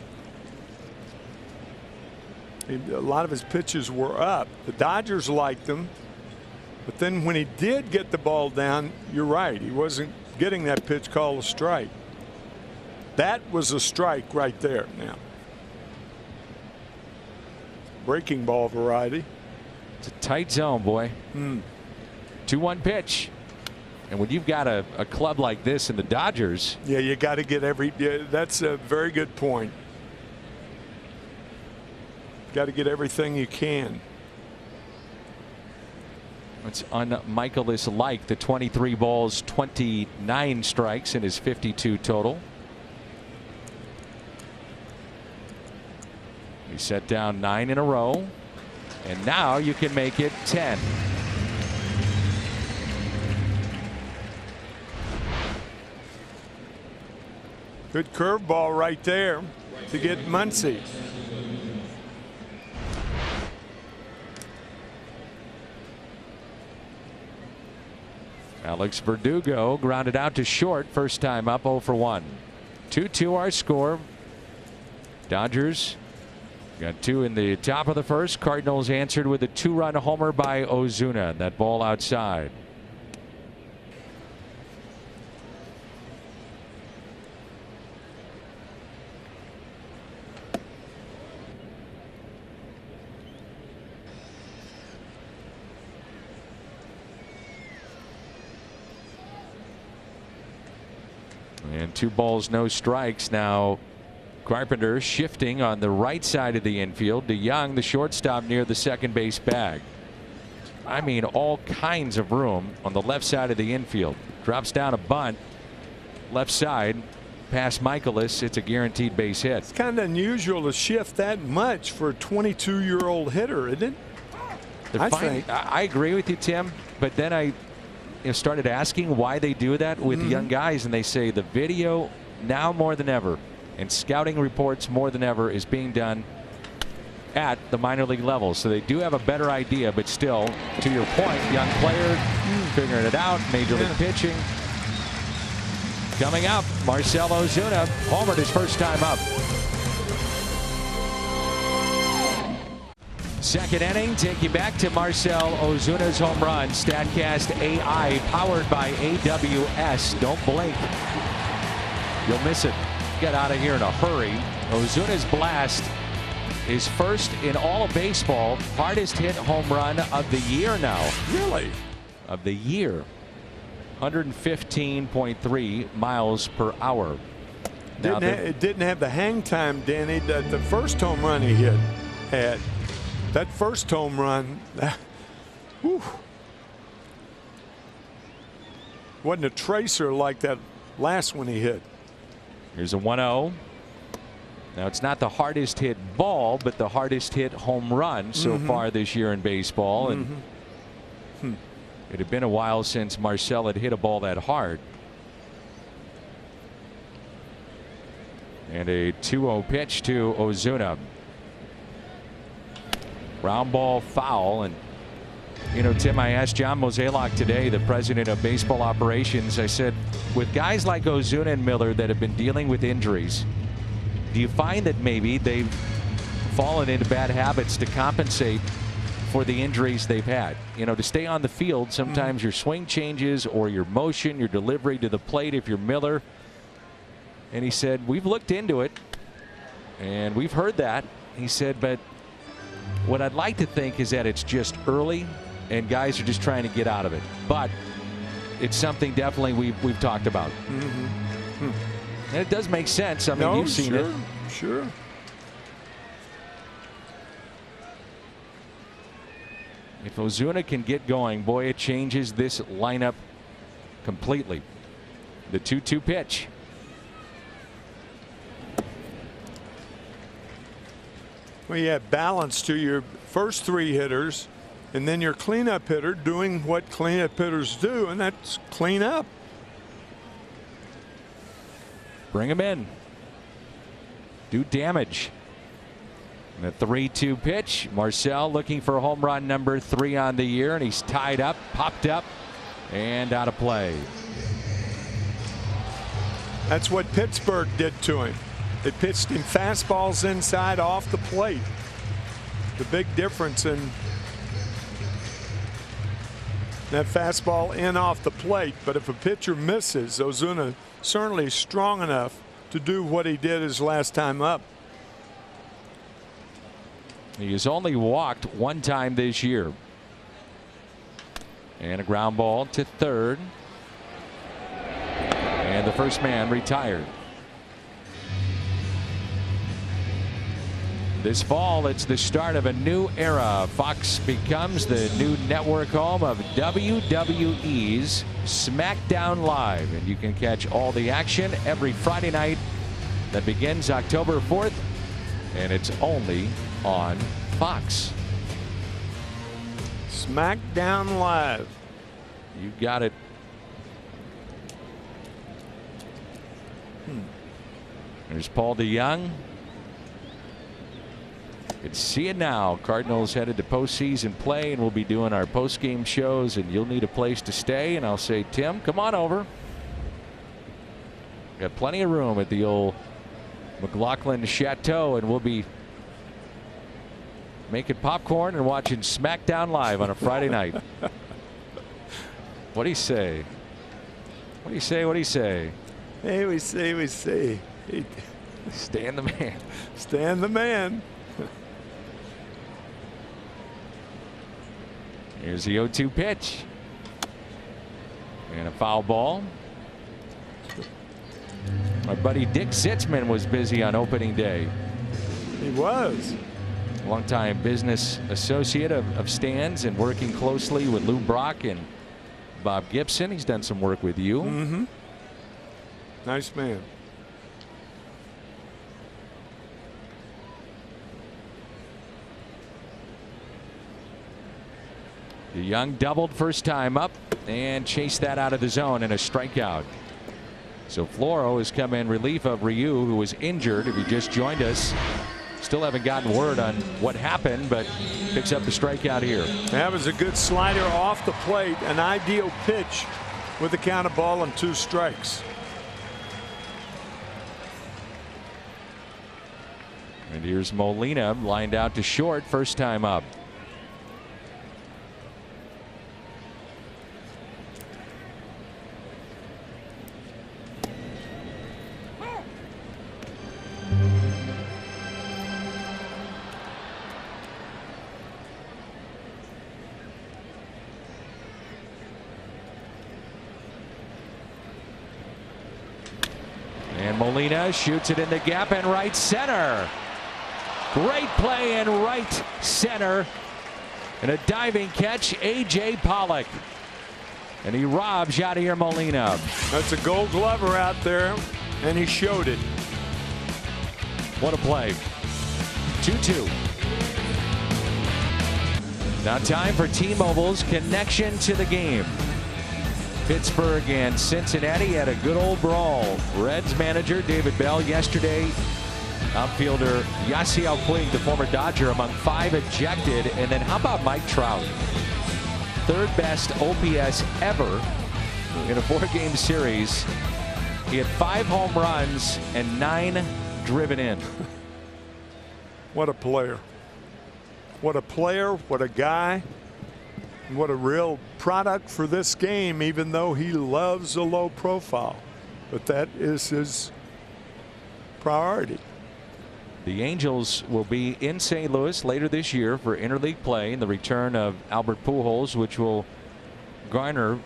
A lot of his pitches were up. The Dodgers liked them. But then when he did get the ball down, you're right, he wasn't getting that pitch called a strike. That was a strike right there now. Breaking ball variety. It's a tight zone, boy. 2-1 pitch. And when you've got a club like this in the Dodgers. Yeah, you got to get every. Yeah, that's a very good point. Got to get everything you can. It's un-Michaelis-like. The 23 balls, 29 strikes in his 52 total. He set down 9 in a row. And now you can make it 10. Good curveball right there to get Muncy. Alex Verdugo grounded out to short, first time up, 0 for 1. 2-2 our score. Dodgers got 2 in the top of the first. Cardinals answered with a 2-run homer by Ozuna. That ball outside. And 2 balls, no strikes. Now Carpenter shifting on the right side of the infield. DeYoung, the shortstop, near the second base bag. I mean, all kinds of room on the left side of the infield. Drops down a bunt. Left side. Past Michaelis. It's a guaranteed base hit. It's kind of unusual to shift that much for a 22-year-old hitter, isn't it? I think. I agree with you, Tim. But then I started asking why they do that with young guys, and they say the video now more than ever and scouting reports more than ever is being done at the minor league level. So they do have a better idea, but still, to your point, young player figuring it out, major league pitching. Coming up, Marcell Ozuna homered his first time up. Second inning, take you back to Marcell Ozuna's home run. StatCast AI powered by AWS. Don't blink. You'll miss it. Get out of here in a hurry. Ozuna's blast is first in all of baseball. Hardest hit home run of the year now. Really? Of the year. 115.3 miles per hour. It didn't have the hang time, Danny, that the first home run he hit had. That first home run, wasn't a tracer like that last one he hit. Here's a 1-0. Now, it's not the hardest hit ball, but the hardest hit home run so far this year in baseball. And it had been a while since Marcell had hit a ball that hard. And a 2-0 pitch to Ozuna. Ground ball foul. And you know, Tim, I asked John Mozeliak today, the president of baseball operations, I said, with guys like Ozuna and Miller that have been dealing with injuries, do you find that maybe they've fallen into bad habits to compensate for the injuries they've had? You know, to stay on the field, sometimes your swing changes or your motion, your delivery to the plate if you're Miller. And he said, we've looked into it and we've heard that. He said, but what I'd like to think is that it's just early and guys are just trying to get out of it. But it's something definitely we've talked about. And it does make sense. I mean, you've seen it. Sure. If Ozuna can get going, boy, it changes this lineup completely. The 2-2 pitch. Well, you have balance to your first 3 hitters, and then your cleanup hitter doing what cleanup hitters do, and that's clean up. Bring him in. Do damage. And the 3-2 pitch. Marcel looking for home run number 3 on the year, and he's tied up, popped up, and out of play. That's what Pittsburgh did to him. They pitched him fastballs inside off the plate. The big difference in that fastball in off the plate. But if a pitcher misses, Ozuna certainly is strong enough to do what he did his last time up. He has only walked 1 time this year. And a ground ball to third. And the first man retired. This fall, it's the start of a new era. Fox becomes the new network home of WWE's SmackDown Live. And you can catch all the action every Friday night. That begins October 4th. And it's only on Fox. SmackDown Live. You got it. There's Paul DeYoung. You can see it now. Cardinals headed to postseason play, and we'll be doing our post-game shows, and you'll need a place to stay. And I'll say, Tim, come on over. Got plenty of room at the old McLaughlin Chateau, and we'll be making popcorn and watching SmackDown Live on a Friday night. What do you say? What do you say? What do you say? Hey, we say. Hey. Stand the man. Stand the man. Here's the 0-2 pitch. And a foul ball. My buddy Dick Sitzman was busy on opening day. He was. Longtime business associate of Stan's and working closely with Lou Brock and Bob Gibson. He's done some work with you. Nice man. DeYoung doubled first time up and chased that out of the zone and a strikeout. So Floro has come in relief of Ryu, who was injured. If you just joined us, still haven't gotten word on what happened, but picks up the strikeout here. That was a good slider off the plate, an ideal pitch with a count of ball and 2 strikes. And here's Molina lined out to short first time up. And Molina shoots it in the gap and right center. Great play in right center. And a diving catch, A.J. Pollock. And he robs Yadier Molina. That's a Gold Glover out there, and he showed it. What a play. 2-2. Now time for T-Mobile's connection to the game. Pittsburgh and Cincinnati had a good old brawl. Reds manager David Bell yesterday. Outfielder Yasiel Puig, the former Dodger, among 5 ejected. And then how about Mike Trout? 3rd best OPS ever in a 4-game series. He had 5 home runs and 9 driven in. What a player. What a player, what a guy, and what a real product for this game, even though he loves a low profile. But that is his priority. The Angels will be in St. Louis later this year for interleague play, and the return of Albert Pujols, which will garner,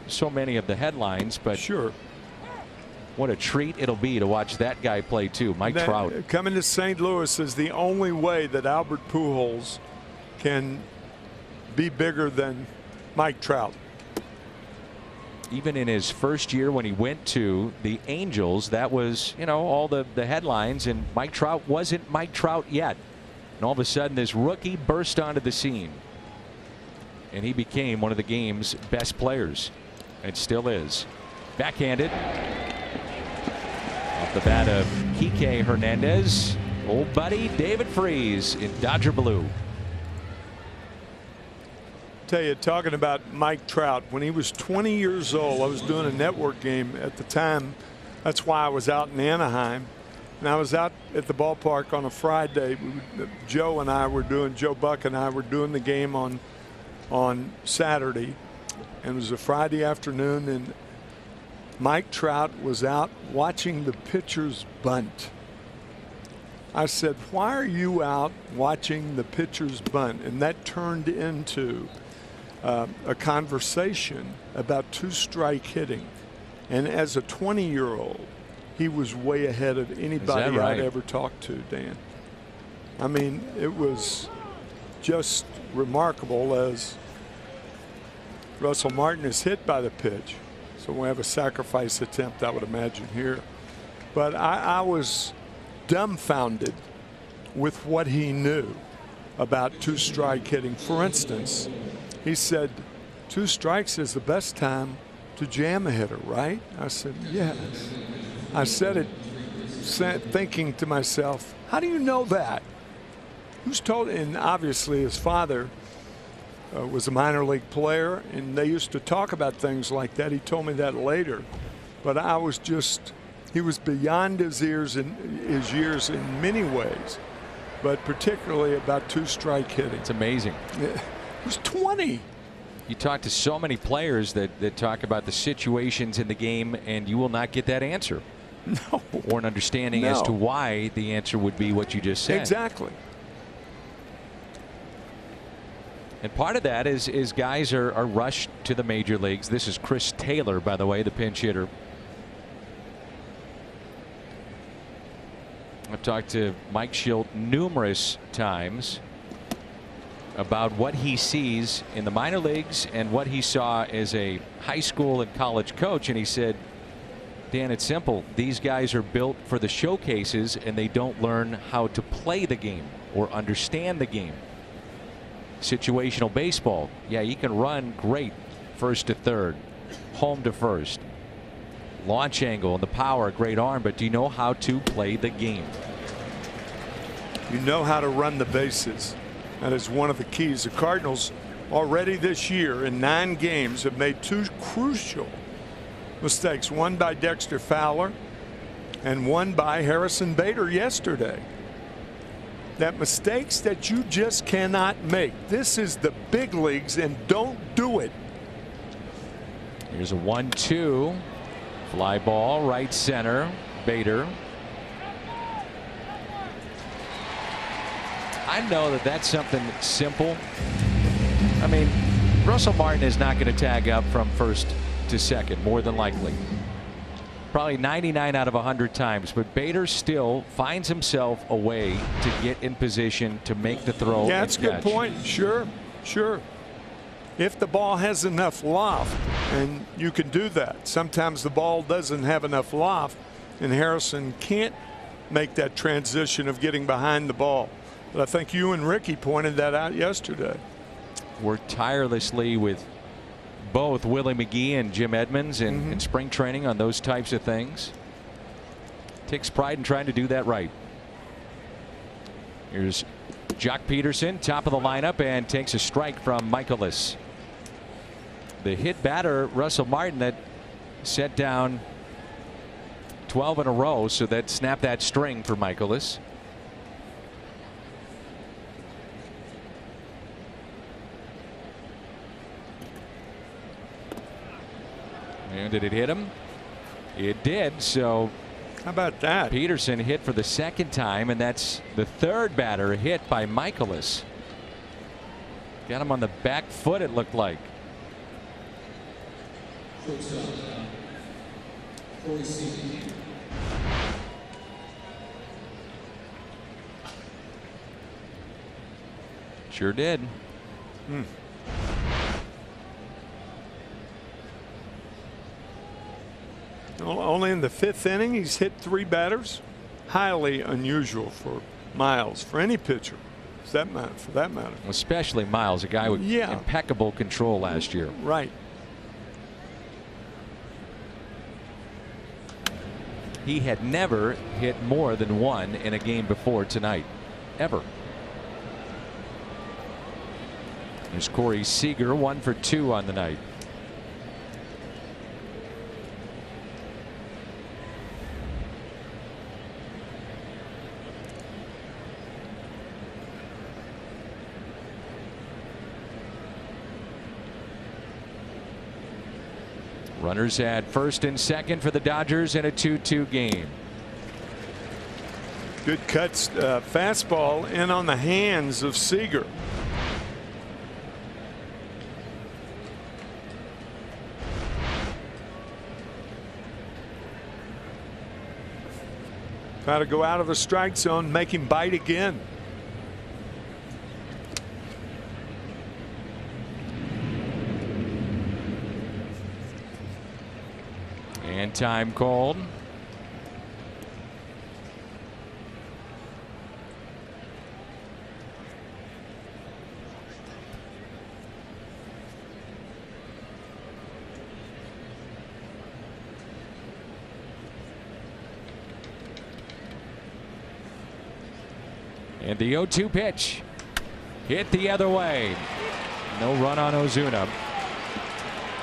so many of the headlines. But sure, what a treat it'll be to watch that guy play too, Mike Trout. Coming to St. Louis is the only way that Albert Pujols can be bigger than Mike Trout. Even in his first year when he went to the Angels, that was, all the headlines, and Mike Trout wasn't Mike Trout yet. And all of a sudden, this rookie burst onto the scene. And he became one of the game's best players. And still is. Backhanded. Off the bat of Kike Hernandez. Old buddy David Freese in Dodger blue. Tell you, talking about Mike Trout, when he was 20 years old, I was doing a network game at the time. That's why I was out in Anaheim, and I was out at the ballpark on a Friday. Joe Buck and I were doing the game on Saturday, and it was a Friday afternoon, and Mike Trout was out watching the pitchers bunt. I said, why are you out watching the pitchers bunt? And that turned into a conversation about 2-strike hitting. And as a 20-year-old, he was way ahead of anybody right? I'd ever talked to, Dan. I mean, it was just remarkable as Russell Martin is hit by the pitch. So we have a sacrifice attempt, I would imagine, here. But I was dumbfounded with what he knew about 2-strike hitting. For instance, he said 2 strikes is the best time to jam a hitter, right? I said, yes. I said it thinking to myself, how do you know that? Who's told? And obviously his father was a minor league player, and they used to talk about things like that. He told me that later. But I was just, he was beyond his years in many ways, but particularly about 2-strike hitting. It's amazing. He was 20. You talk to so many players that talk about the situations in the game, and you will not get that answer. No. Or an understanding as to why the answer would be what you just said. Exactly. And part of that is guys are rushed to the major leagues. This is Chris Taylor, by the way, the pinch hitter. I've talked to Mike Schilt numerous times about what he sees in the minor leagues and what he saw as a high school and college coach. And he said, Dan, it's simple. These guys are built for the showcases, and they don't learn how to play the game or understand the game. Situational baseball. Yeah, you can run great first to third, home to first. Launch angle and the power, great arm, but do you know how to play the game? You know how to run the bases. That is one of the keys. The Cardinals already this year in 9 games have made 2 crucial mistakes. One by Dexter Fowler and one by Harrison Bader yesterday. That mistakes that you just cannot make. This is the big leagues, and don't do it. Here's a 1-2. Fly ball, right center. Bader. I know that that's something simple. I mean, Russell Martin is not going to tag up from first to second, more than likely. Probably 99 out of 100 times, but Bader still finds himself a way to get in position to make the throw. Yeah, that's a good point. Sure, sure. If the ball has enough loft, and you can do that. Sometimes the ball doesn't have enough loft, and Harrison can't make that transition of getting behind the ball. But I think you and Ricky pointed that out yesterday. Worked tirelessly with both Willie McGee and Jim Edmonds in spring training on those types of things. Takes pride in trying to do that right. Here's Jock Peterson, top of the lineup, and takes a strike from Michaelis. The hit batter, Russell Martin, that set down 12 in a row, so that snapped that string for Michaelis. And did it hit him? It did. So how about that? Peterson hit for the second time, and that's the third batter hit by Michaelis. Got him on the back foot, it looked like. Sure did. Only in the 5th inning he's hit 3 batters. Highly unusual for Miles, for any pitcher, for that matter. Especially Miles, a guy with impeccable control last year. Right. He had never hit more than 1 in a game before tonight, ever. There's Corey Seager, 1 for 2 on the night. Runners at first and second for the Dodgers in a 2-2 game. Good cuts, fastball in on the hands of Seager. Try to go out of the strike zone, make him bite again. And time called. And the 0-2 pitch hit the other way. No run on Ozuna.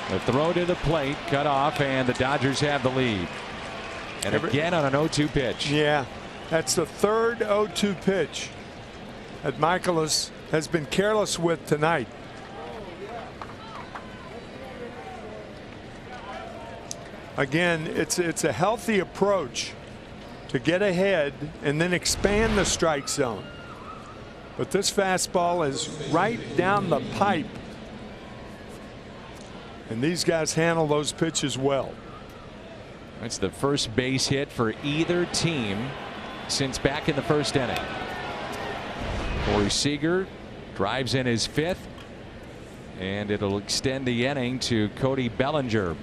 The throw to the plate cut off, and the Dodgers have the lead. And again on an 0-2 pitch. Yeah, that's the third 0-2 pitch that Michaelis has been careless with tonight. Again, it's a healthy approach to get ahead and then expand the strike zone. But this fastball is right down the pipe. And these guys handle those pitches well. That's the first base hit for either team since back in the first inning. Corey Seager drives in his 5th, and it'll extend the inning to Cody Bellinger.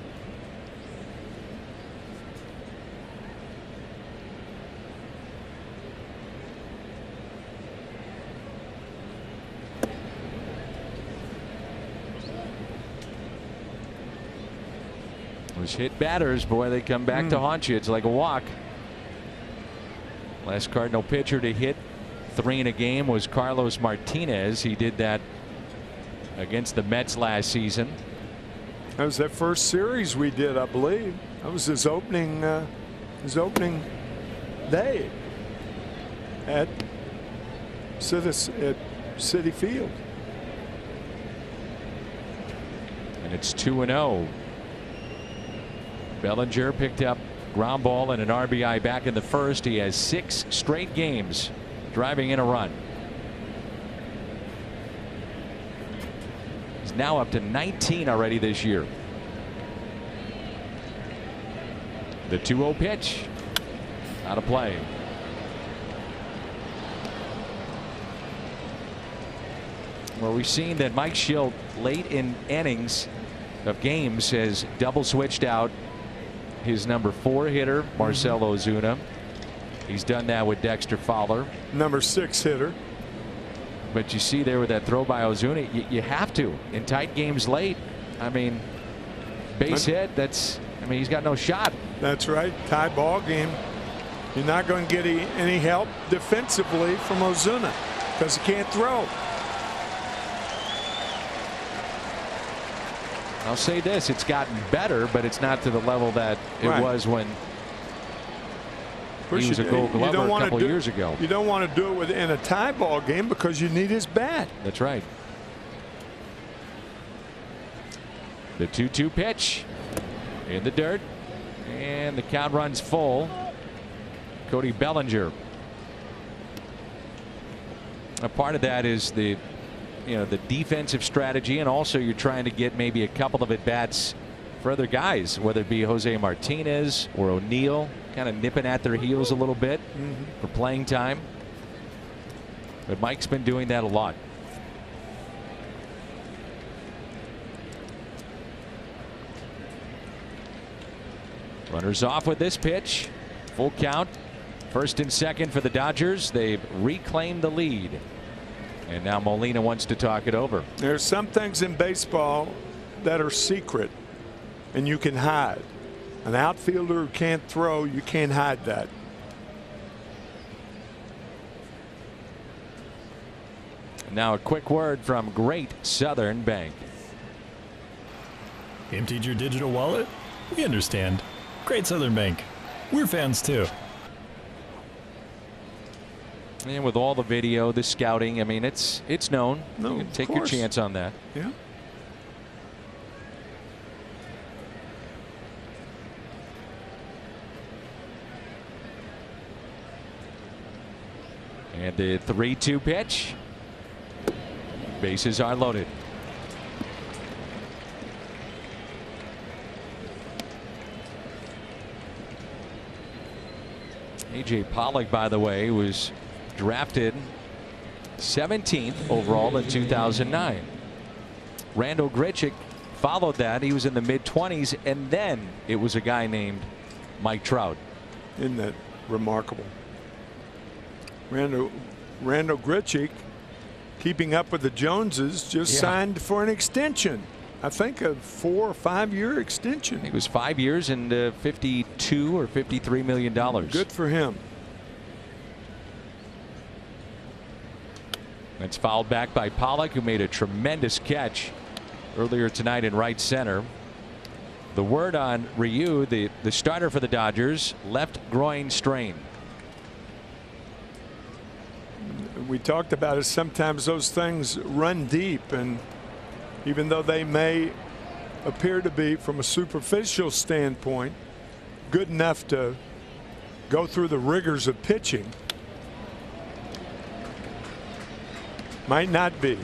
Those hit batters, boy, they come back to haunt you. It's like a walk. Last Cardinal pitcher to hit 3 in a game was Carlos Martinez. He did that against the Mets last season. That was that first series we did, I believe. That was his opening day at Citi Field. And it's 2-0. Bellinger picked up ground ball and an RBI back in the first. He has 6 straight games driving in a run. He's now up to 19 already this year. The 2-0 pitch out of play. Well, we've seen that Mike Schilt late in innings of games has double switched out his number 4 hitter, Marcell Ozuna. He's done that with Dexter Fowler. Number 6 hitter. But you see there with that throw by Ozuna, you have to in tight games late. I mean, base hit, I mean, he's got no shot. That's right. Tie ball game. You're not going to get any help defensively from Ozuna because he can't throw. I'll say this, it's gotten better, but it's not to the level that it was when he was a Gold Glover a couple years ago. You don't want to do it in a tie ball game because you need his bat. That's right. The 2-2 pitch in the dirt, and the count runs full. Cody Bellinger. A part of that is the defensive strategy, and also you're trying to get maybe a couple of at bats for other guys, whether it be Jose Martinez or O'Neill, kind of nipping at their heels a little bit for playing time. But Mike's been doing that a lot. Runners off with this pitch. Full count. First and second for the Dodgers. They've reclaimed the lead. And now Molina wants to talk it over. There's some things in baseball that are secret and you can hide. An outfielder who can't throw, you can't hide that. Now a quick word from Great Southern Bank. Emptied your digital wallet? We understand. Great Southern Bank. We're fans too. And with all the video, the scouting, I mean, it's known. No, you can take your chance on that. Yeah. And the 3-2 pitch. Bases are loaded. A.J. Pollock, by the way, was drafted 17th overall in 2009. Randall Grichuk followed that. He was in the mid-20s, and then it was a guy named Mike Trout. Isn't that remarkable? Randall Grichuk, keeping up with the Joneses, just signed for an extension. I think a 4 or 5 year extension. It was 5 years and $52 or $53 million. Good for him. That's fouled back by Pollock, who made a tremendous catch earlier tonight in right center. The word on Ryu, the starter for the Dodgers, left groin strain. We talked about it. Sometimes those things run deep, and even though they may appear to be, from a superficial standpoint, good enough to go through the rigors of pitching, might not be.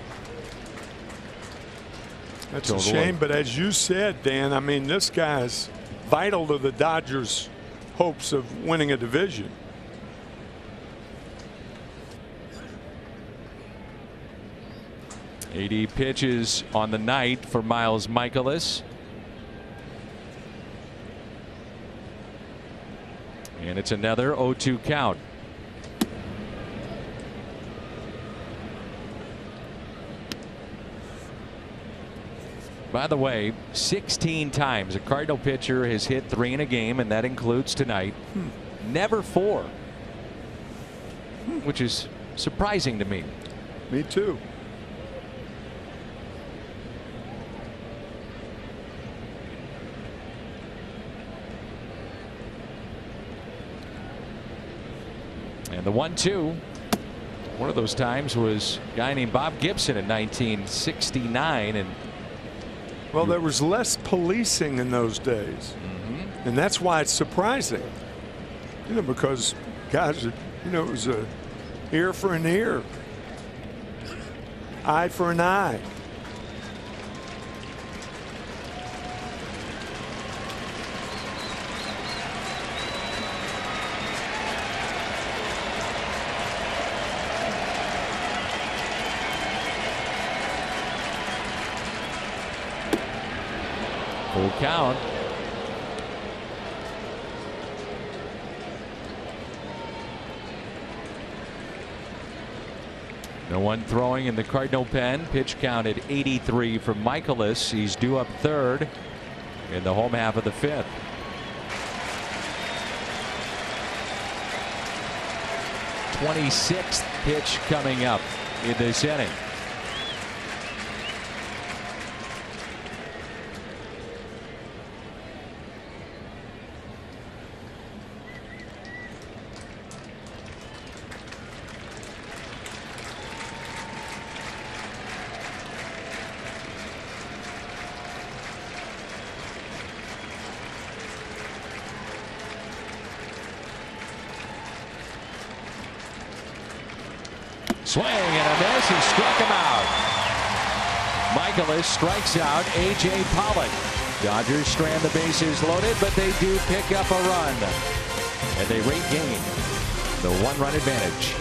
That's a shame, but as you said, Dan, I mean, this guy's vital to the Dodgers' hopes of winning a division. .80 pitches on the night for Miles Michaelis. And it's another 0-2 count. By the way, 16 times a Cardinal pitcher has hit 3 in a game, and that includes tonight. Never 4. Which is surprising to me. Me too. And the 1-2, one of those times was a guy named Bob Gibson in 1969. And well, there was less policing in those days. And that's why it's surprising, you know, because guys, you know, it was a ear for an ear, eye for an eye. Full count. No one throwing in the Cardinal pen. Pitch count at 83 from Michaelis. He's due up third. in the home half of the 5th. '26th pitch coming up in this inning. Swing and a miss. He struck him out. Michaelis strikes out A.J. Pollock. Dodgers strand the bases loaded, but they do pick up a run. And they regain the 1-run advantage.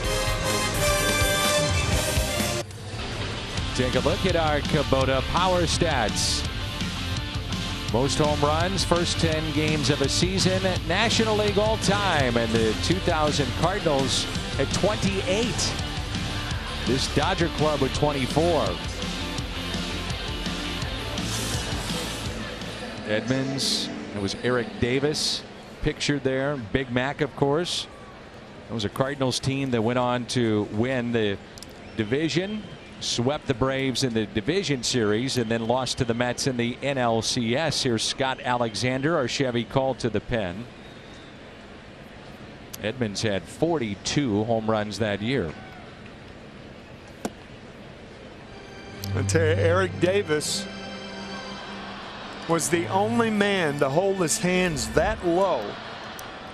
Take a look at our Kubota power stats. Most home runs, first 10 games of a season, National League all time, and the 2000 Cardinals at 28. This Dodger club with 24. Edmonds, it was Eric Davis pictured there. Big Mac, of course. It was a Cardinals team that went on to win the division, swept the Braves in the division series, and then lost to the Mets in the NLCS. Here's Scott Alexander, our Chevy called to the pen. Edmonds had 42 home runs that year. I tell you, Eric Davis was the only man to hold his hands that low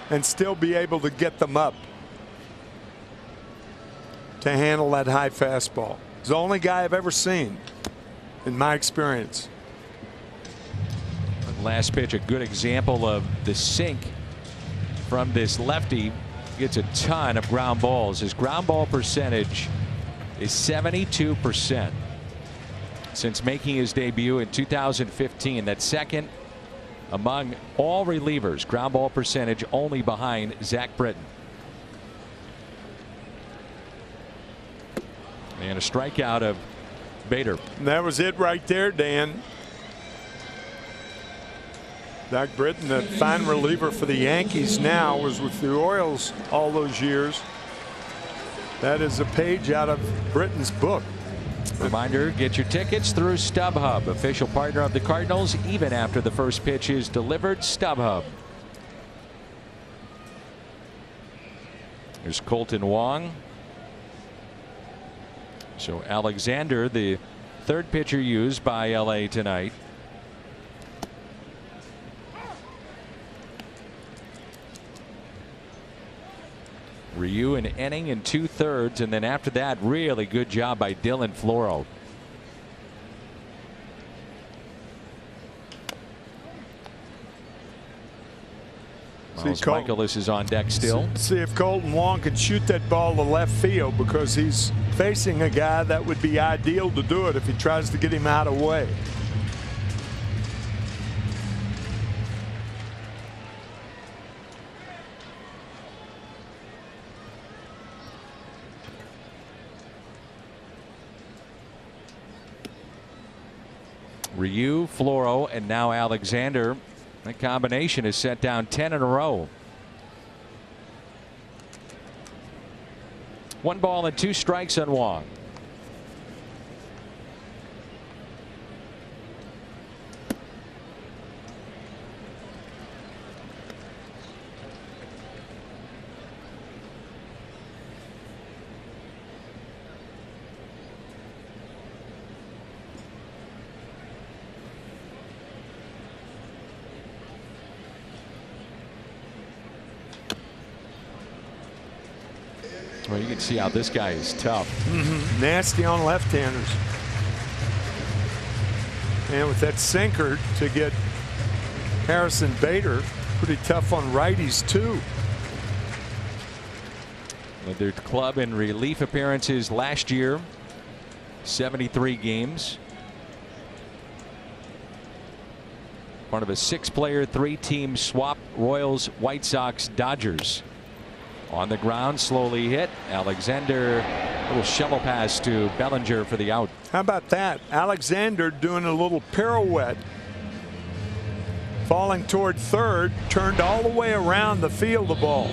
and still be able to get them up to handle that high fastball. He's the only guy I've ever seen in my experience. Last pitch, a good example of the sink from this lefty. Gets a ton of ground balls. His ground ball percentage is 72%. Since making his debut in 2015, that's second among all relievers. Ground ball percentage only behind Zach Britton. And a strikeout of Bader. And that was it right there, Dan. Zach Britton, the fine reliever for the Yankees now, was with the Orioles all those years. That is a page out of Britton's book. Reminder, get your tickets through StubHub, official partner of the Cardinals, even after the first pitch is delivered. StubHub. There's Colton Wong. So Alexander, the third pitcher used by LA tonight. Ryu an inning and 2/3, and then after that, really good job by Dylan Floro. Michaelis is on deck still. See if Colton Wong can shoot that ball to left field, because he's facing a guy that would be ideal to do it if he tries to get him out of the way. Ryu, Floro, and now Alexander. That combination has set down 10 in a row. 1 ball and 2 strikes on Wong. Well, you can see how this guy is tough. Nasty on left-handers. And with that sinker to get Harrison Bader, pretty tough on righties too. Led their club in relief appearances last year, 73 games. Part of a 6-player, 3-team swap, Royals, White Sox, Dodgers. On the ground, slowly hit. Alexander, little shovel pass to Bellinger for the out. How about that? Alexander doing a little pirouette falling toward third, turned all the way around the field the ball.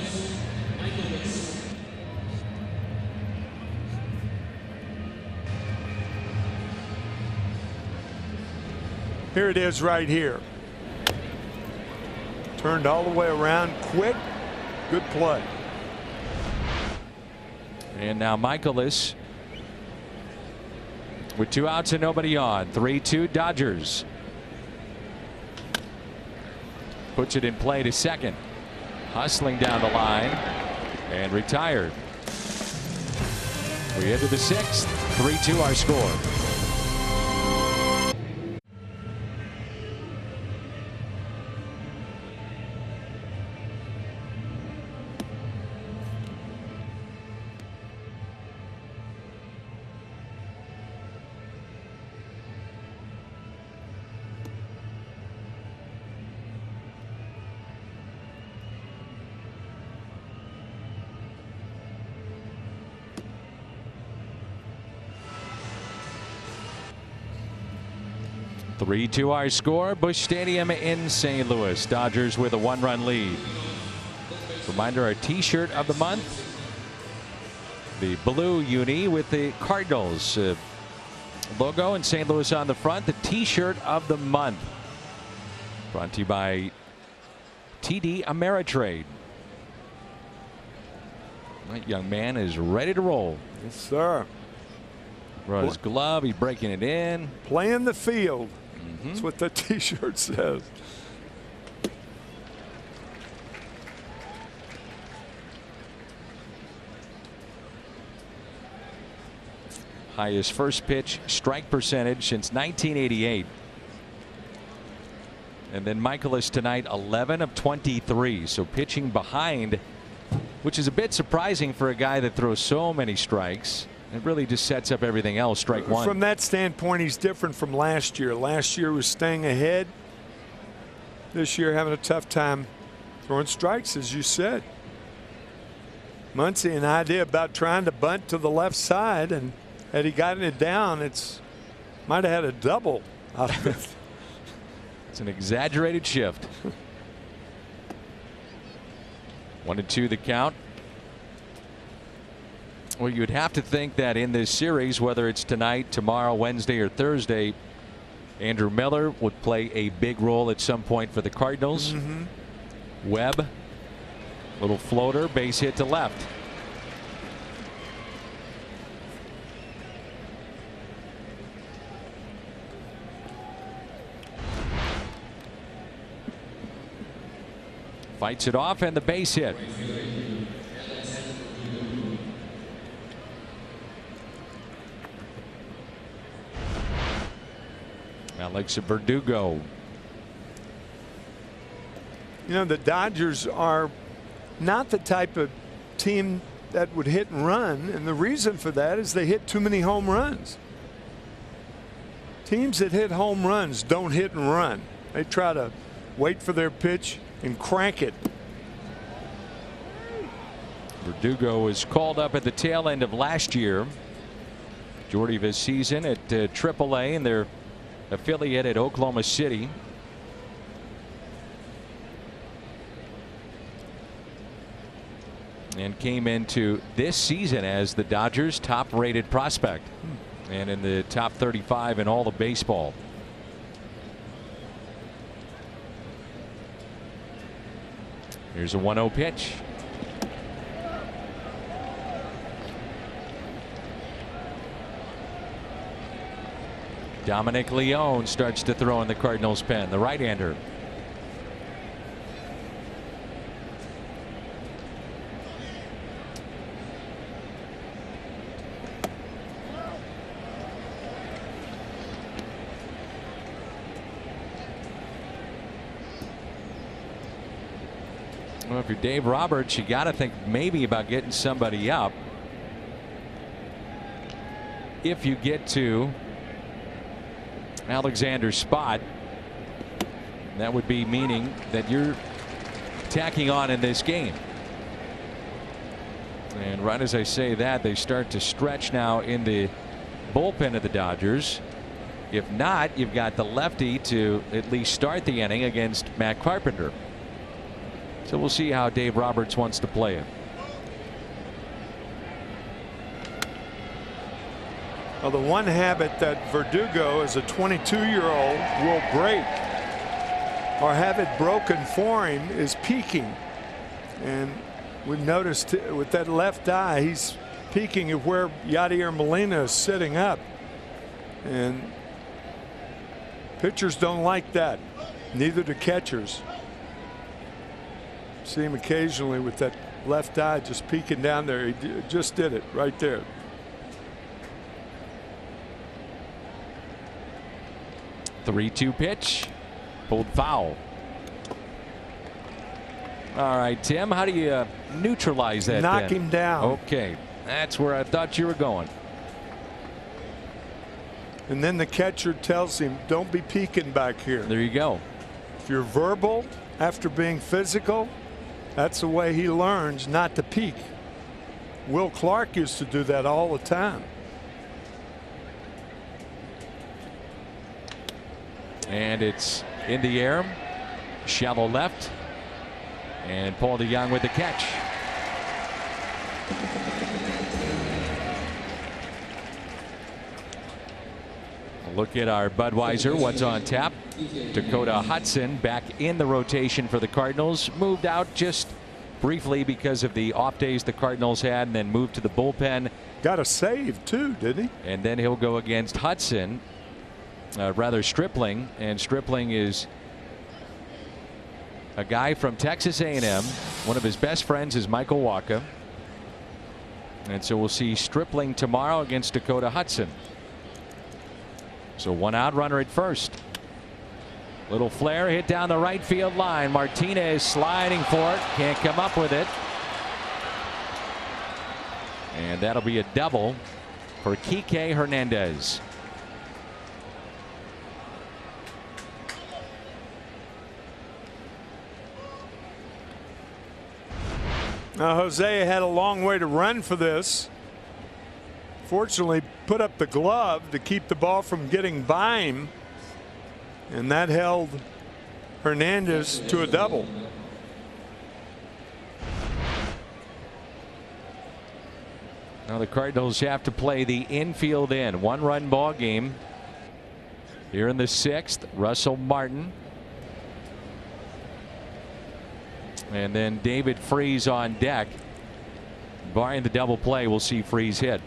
Here it is right here. Turned all the way around, quick, good play. And now Michaelis with 2 outs and nobody on. 3-2 Dodgers. Puts it in play to second. Hustling down the line and retired. We into the 6th. 3-2 our score. Three to our score. Busch Stadium in St. Louis. Dodgers with a 1-run lead. Reminder, our t-shirt of the month. The blue uni with the Cardinals logo in St. Louis on the front. The t-shirt of the month. Brought to you by TD Ameritrade. That young man is ready to roll. Yes, sir. Brought his glove. He's breaking it in. Playing the field. That's what the t-shirt says. Highest first pitch strike percentage since 1988. And then Michaelis tonight 11 of 23. So pitching behind, which is a bit surprising for a guy that throws so many strikes. It really just sets up everything else. Strike one. From that standpoint, he's different from last year. Last year was staying ahead. This year having a tough time throwing strikes, as you said. Muncy, an idea about trying to bunt to the left side, and had he gotten it down, it's might have had a double out of it. It's an exaggerated shift. 1-2 the count. Well, you'd have to think that in this series, whether it's tonight, tomorrow, Wednesday, or Thursday, Andrew Miller would play a big role at some point for the Cardinals. Webb, little floater, base hit to left. Fights it off and the base hit. Alex Verdugo. You know, the Dodgers are not the type of team that would hit and run, and the reason for that is they hit too many home runs. Teams that hit home runs don't hit and run. They try to wait for their pitch and crank it. Verdugo was called up at the tail end of last year. Majority of his season at AAA and their affiliate at Oklahoma City. And came into this season as the Dodgers' top-rated prospect and in the top 35 in all of baseball. Here's a 1-0 pitch. Dominic Leone starts to throw in the Cardinals' pen, the right-hander. Well, if you're Dave Roberts, you got to think maybe about getting somebody up. If you get to Alexander's spot, that would be meaning that you're tacking on in this game. And right as I say that, they start to stretch now in the bullpen of the Dodgers. If not, you've got the lefty to at least start the inning against Matt Carpenter. So we'll see how Dave Roberts wants to play it. Well, the one habit that Verdugo, as a 22-year-old, will break or have it broken for him is peeking. And we've noticed with that left eye, he's peeking at where Yadier Molina is sitting up. And pitchers don't like that. Neither do catchers. See him occasionally with that left eye just peeking down there. He just did it right there. The 3-2 pitch. Pulled foul. All right, Tim, how do you neutralize that? Knock then? him down. Okay, that's where I thought you were going. And then the catcher tells him, don't be peeking back here. There you go. If you're verbal after being physical, that's the way he learns not to peek. Will Clark used to do that all the time. And it's in the air, shallow left, and Paul DeJong with the catch. Look at our Budweiser. What's on tap? Dakota Hudson back in the rotation for the Cardinals. Moved out just briefly because of the off days the Cardinals had, and then moved to the bullpen. Got a save too, didn't he? And then he'll go against Hudson. Rather Stripling, and Stripling is a guy from Texas A&M. One of his best friends is Michael Wacha, and so we'll see Stripling tomorrow against Dakota Hudson. So one out, runner at first. Little flare hit down the right field line. Martinez sliding for it, can't come up with it, and that'll be a double for Kike Hernandez. Now Jose had a long way to run for this. Fortunately, put up the glove to keep the ball from getting by him, and that held Hernandez to a double. Now the Cardinals have to play the infield in. 1-run ball game here in the 6th. Russell Martin. And then David Freese on deck. Barring the double play, we'll see Freese hit.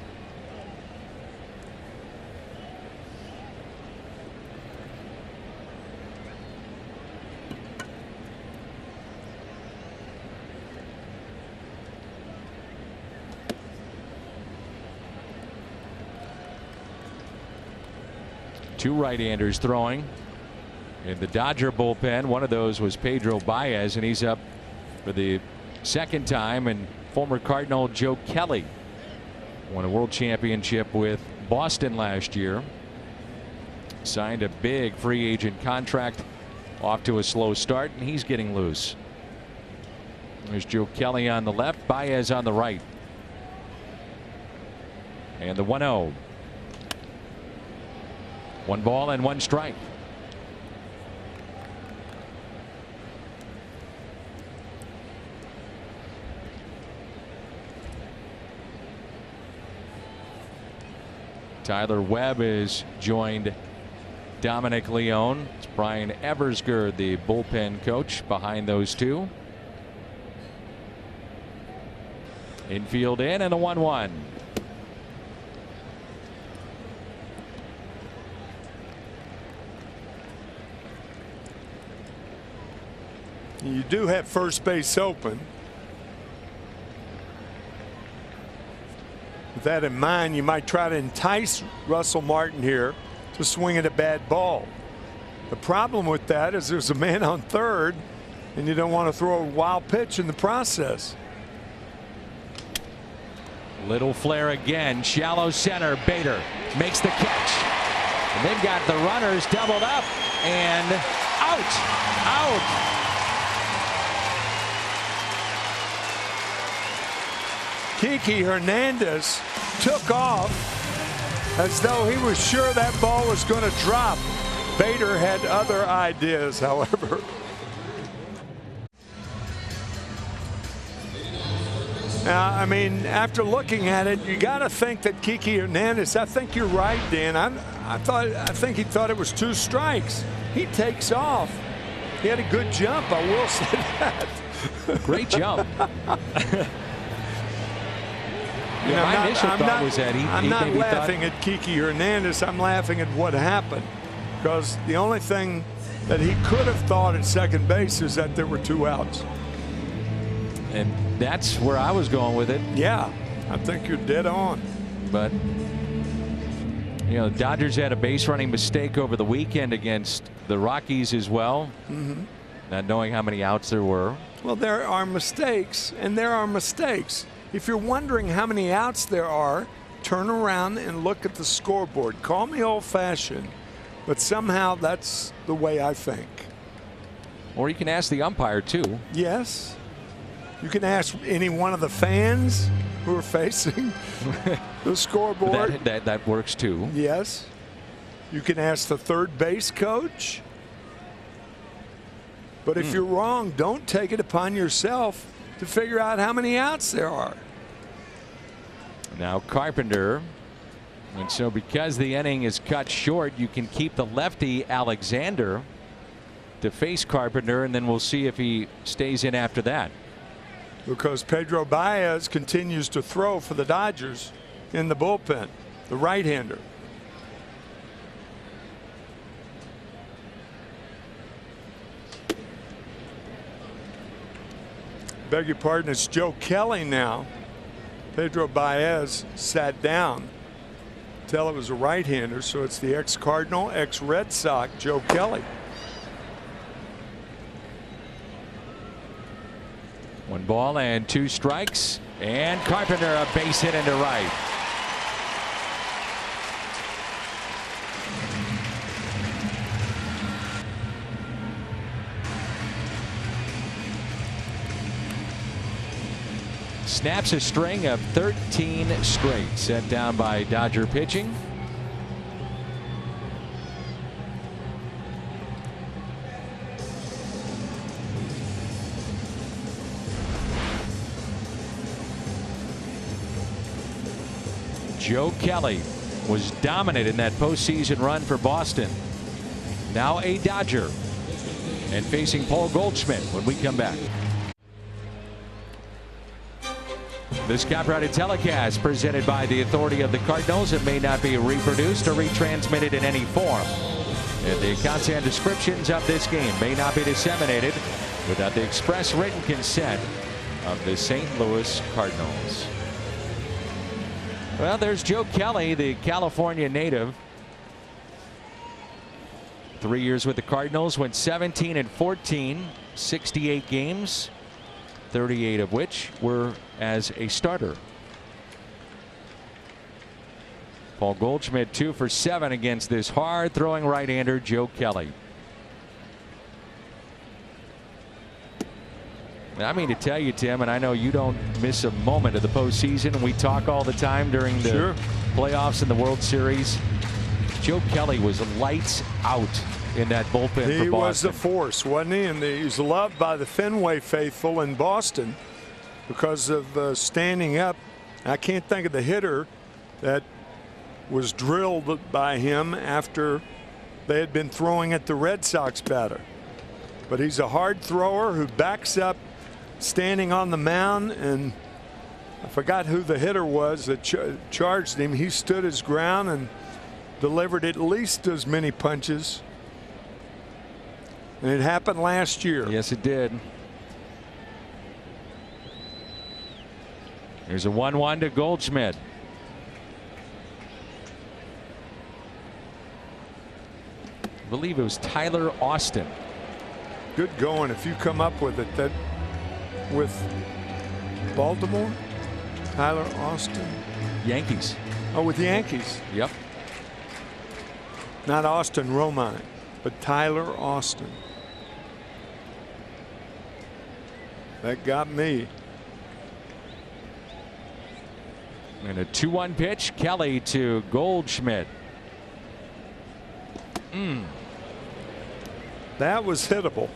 Two right-handers throwing in the Dodger bullpen. One of those was Pedro Baez, and he's up for the second time. And former Cardinal Joe Kelly won a world championship with Boston last year. Signed a big free agent contract, off to a slow start, and he's getting loose. There's Joe Kelly on the left, Baez on the right. And the 1-0. 1 ball and 1 strike. Tyler Webb has joined Dominic Leone. It's Brian Eversgerd, the bullpen coach, behind those two. Infield in, and a 1-1. You do have first base open. With that in mind, you might try to entice Russell Martin here to swing at a bad ball. The problem with that is there's a man on third, and you don't want to throw a wild pitch in the process. Little flare again, shallow center. Bader makes the catch, and they've got the runners doubled up and out. Kike Hernandez took off as though he was sure that ball was going to drop. Bader had other ideas, however. Now, I mean, after looking at it, you got to think that Kiki Hernandez, I think you're right, Dan. I think he thought it was 2 strikes. He takes off. He had a good jump, I will say that. Great jump. My initial thought was that I'm not laughing at Kiki Hernandez. I'm laughing at what happened, because the only thing that he could have thought at second base is that there were 2 outs. And that's where I was going with it. Yeah, I think you're dead on. But you know, the Dodgers had a base running mistake over the weekend against the Rockies as well. Not knowing how many outs there were. Well, there are mistakes, and there are mistakes. If you're wondering how many outs there are, turn around and look at the scoreboard. Call me old-fashioned, but somehow that's the way I think. Or you can ask the umpire too. Yes. You can ask any one of the fans who are facing the scoreboard. That works too. Yes. You can ask the third base coach. But if you're wrong, don't take it upon yourself to figure out how many outs there are. Now Carpenter. And so because the inning is cut short, you can keep the lefty Alexander to face Carpenter, and then we'll see if he stays in after that. Because Pedro Baez continues to throw for the Dodgers in the bullpen, the right-hander. Beg your pardon, it's Joe Kelly now. Pedro Baez sat down. Tell it was a right-hander, so it's the ex-Cardinal, ex-Red Sox, Joe Kelly. 1 ball and 2 strikes, and Carpenter a base hit into right. Snaps a string of 13 straight set down by Dodger pitching. Joe Kelly was dominant in that postseason run for Boston. Now a Dodger, and facing Paul Goldschmidt when we come back. This copyrighted telecast presented by the authority of the Cardinals. It may not be reproduced or retransmitted in any form. And the accounts and descriptions of this game may not be disseminated without the express written consent of the St. Louis Cardinals. Well, there's Joe Kelly, the California native. 3 years with the Cardinals, went 17-14, 68 games, 38 of which were as a starter. Paul Goldschmidt 2 for 7 against this hard throwing right-hander Joe Kelly. I mean to tell you, Tim, and I know you don't miss a moment of the postseason, and we talk all the time during the playoffs and the World Series. Joe Kelly was lights out in that bullpen for Boston. He was the force, wasn't he? And he's loved by the Fenway faithful in Boston because of standing up. I can't think of the hitter that was drilled by him after they had been throwing at the Red Sox batter. But he's a hard thrower who backs up standing on the mound, and I forgot who the hitter was that charged him. He stood his ground and delivered at least as many punches. And it happened last year. Yes, it did. Here's a 1-1 to Goldschmidt. I believe it was Tyler Austin. Good going if you come up with it. That with Baltimore, Tyler Austin. Yankees. Oh, with the Yankees. Yep. Not Austin Romine, but Tyler Austin. That got me. And a 2-1 pitch. Kelly to Goldschmidt. That was hittable.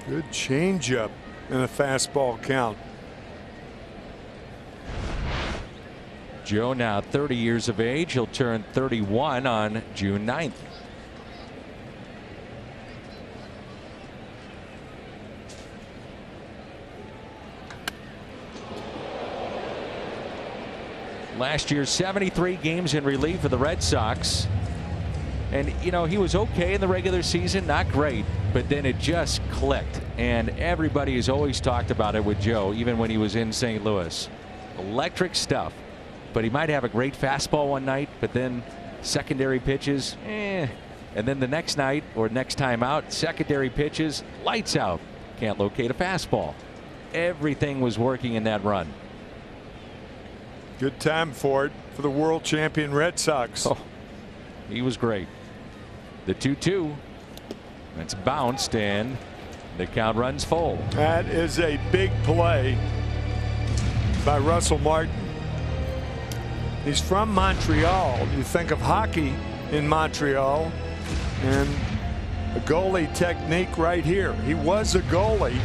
Good changeup and a fastball count. Joe now 30 years of age. He'll turn 31 on June 9th. Last year, 73 games in relief for the Red Sox. And, you know, he was okay in the regular season, not great, but then it just clicked. And everybody has always talked about it with Joe, even when he was in St. Louis. Electric stuff. But he might have a great fastball one night, but then secondary pitches, And then the next night or next time out, secondary pitches, lights out. Can't locate a fastball. Everything was working in that run. Good time for it for the world champion Red Sox. Oh, he was great. The 2-2. It's bounced and the count runs full. That is a big play by Russell Martin. He's from Montreal. You think of hockey in Montreal and a goalie technique right here. He was a goalie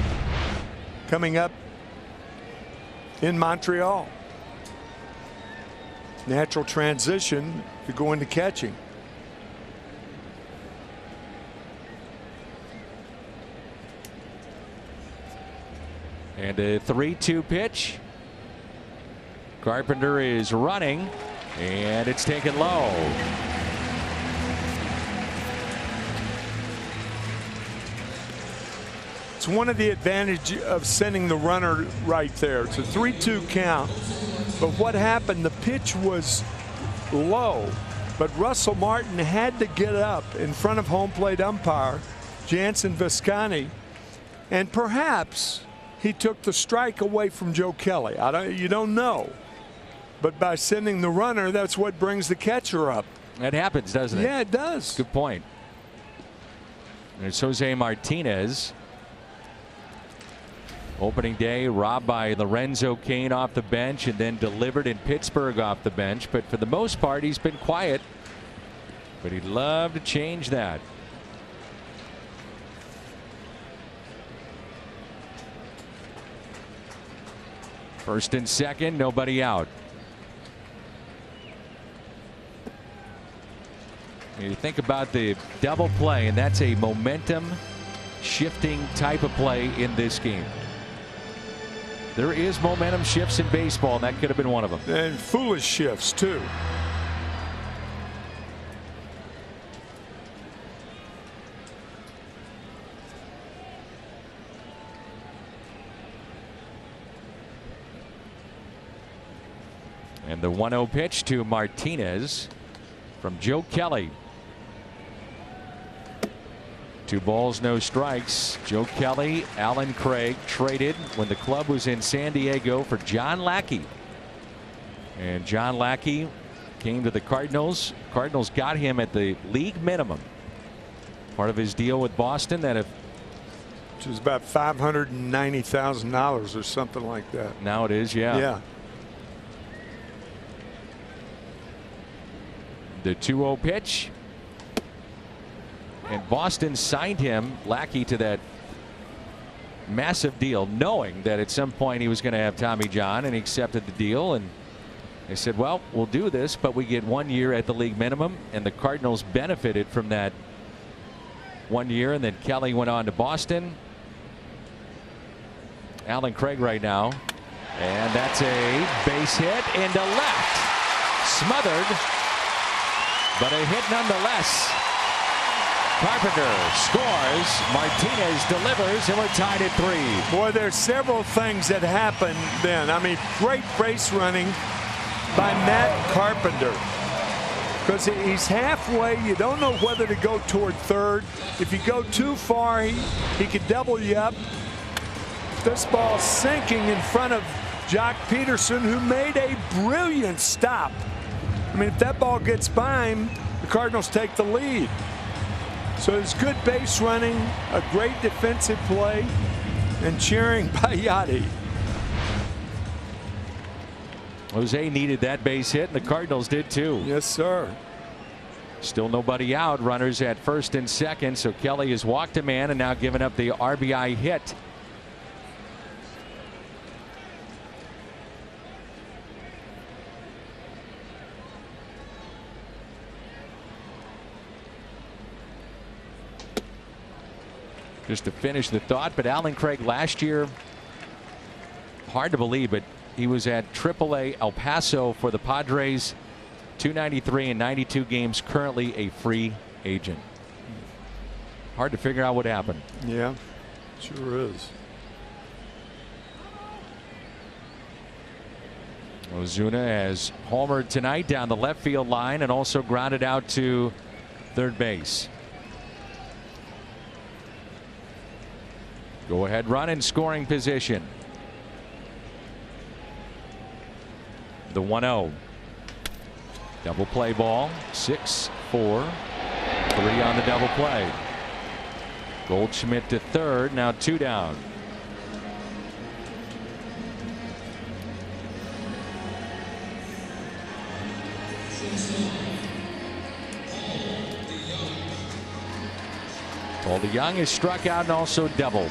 coming up in Montreal. Natural transition to go into catching. And a 3-2 pitch. Carpenter is running and it's taken low. It's one of the advantages of sending the runner right there. It's a 3-2 count. But what happened, the pitch was low, but Russell Martin had to get up in front of home plate umpire Jansen Visconti, and perhaps he took the strike away from Joe Kelly. You don't know. But by sending the runner, that's what brings the catcher up. That happens, doesn't it? Yeah, it does. Good point. There's Jose Martinez. Opening day robbed by Lorenzo Cain off the bench and then delivered in Pittsburgh off the bench. But for the most part, he's been quiet. But he'd love to change that. First and second, nobody out. You think about the double play, and that's a momentum shifting type of play in this game. There is momentum shifts in baseball, and that could have been one of them. And foolish shifts, too. And the 1-0 pitch to Martinez from Joe Kelly. 2 balls, no strikes. Joe Kelly, Alan Craig traded when the club was in San Diego for John Lackey. And John Lackey came to the Cardinals. Cardinals got him at the league minimum. Part of his deal with Boston that if which is about $590,000 or something like that. Now it is, yeah. Yeah. The 2-0 pitch. And Boston signed him, Lackey, to that massive deal, knowing that at some point he was going to have Tommy John, and he accepted the deal. And they said, well, we'll do this, but we get 1 year at the league minimum. And the Cardinals benefited from that 1 year. And then Kelly went on to Boston. Alan Craig right now. And that's a base hit into left. Smothered, but a hit nonetheless. Carpenter scores, Martinez delivers, and we're tied at 3. Boy, there's several things that happened then. I mean, great base running by Matt Carpenter. Because he's halfway, you don't know whether to go toward third. If you go too far, he could double you up. This ball sinking in front of Jock Peterson, who made a brilliant stop. I mean, if that ball gets by him, the Cardinals take the lead. So it's good base running, a great defensive play. and cheering by Yachty. Jose needed that base hit, and the Cardinals did too. Yes, sir. Still nobody out. Runners at first and second. So Kelly has walked a man and now given up the RBI hit. Just to finish the thought, but Alan Craig last year, hard to believe, but he was at AAA El Paso for the Padres, 293 in 92 games, currently a free agent. Hard to figure out what happened. Yeah, sure is. Ozuna has homered tonight down the left field line and also grounded out to third base. Go ahead run in scoring position. The 1-0. Double play ball. 6-4. 3 on the double play. Goldschmidt to third. Now 2 down. Paul DeYoung is struck out and also doubled.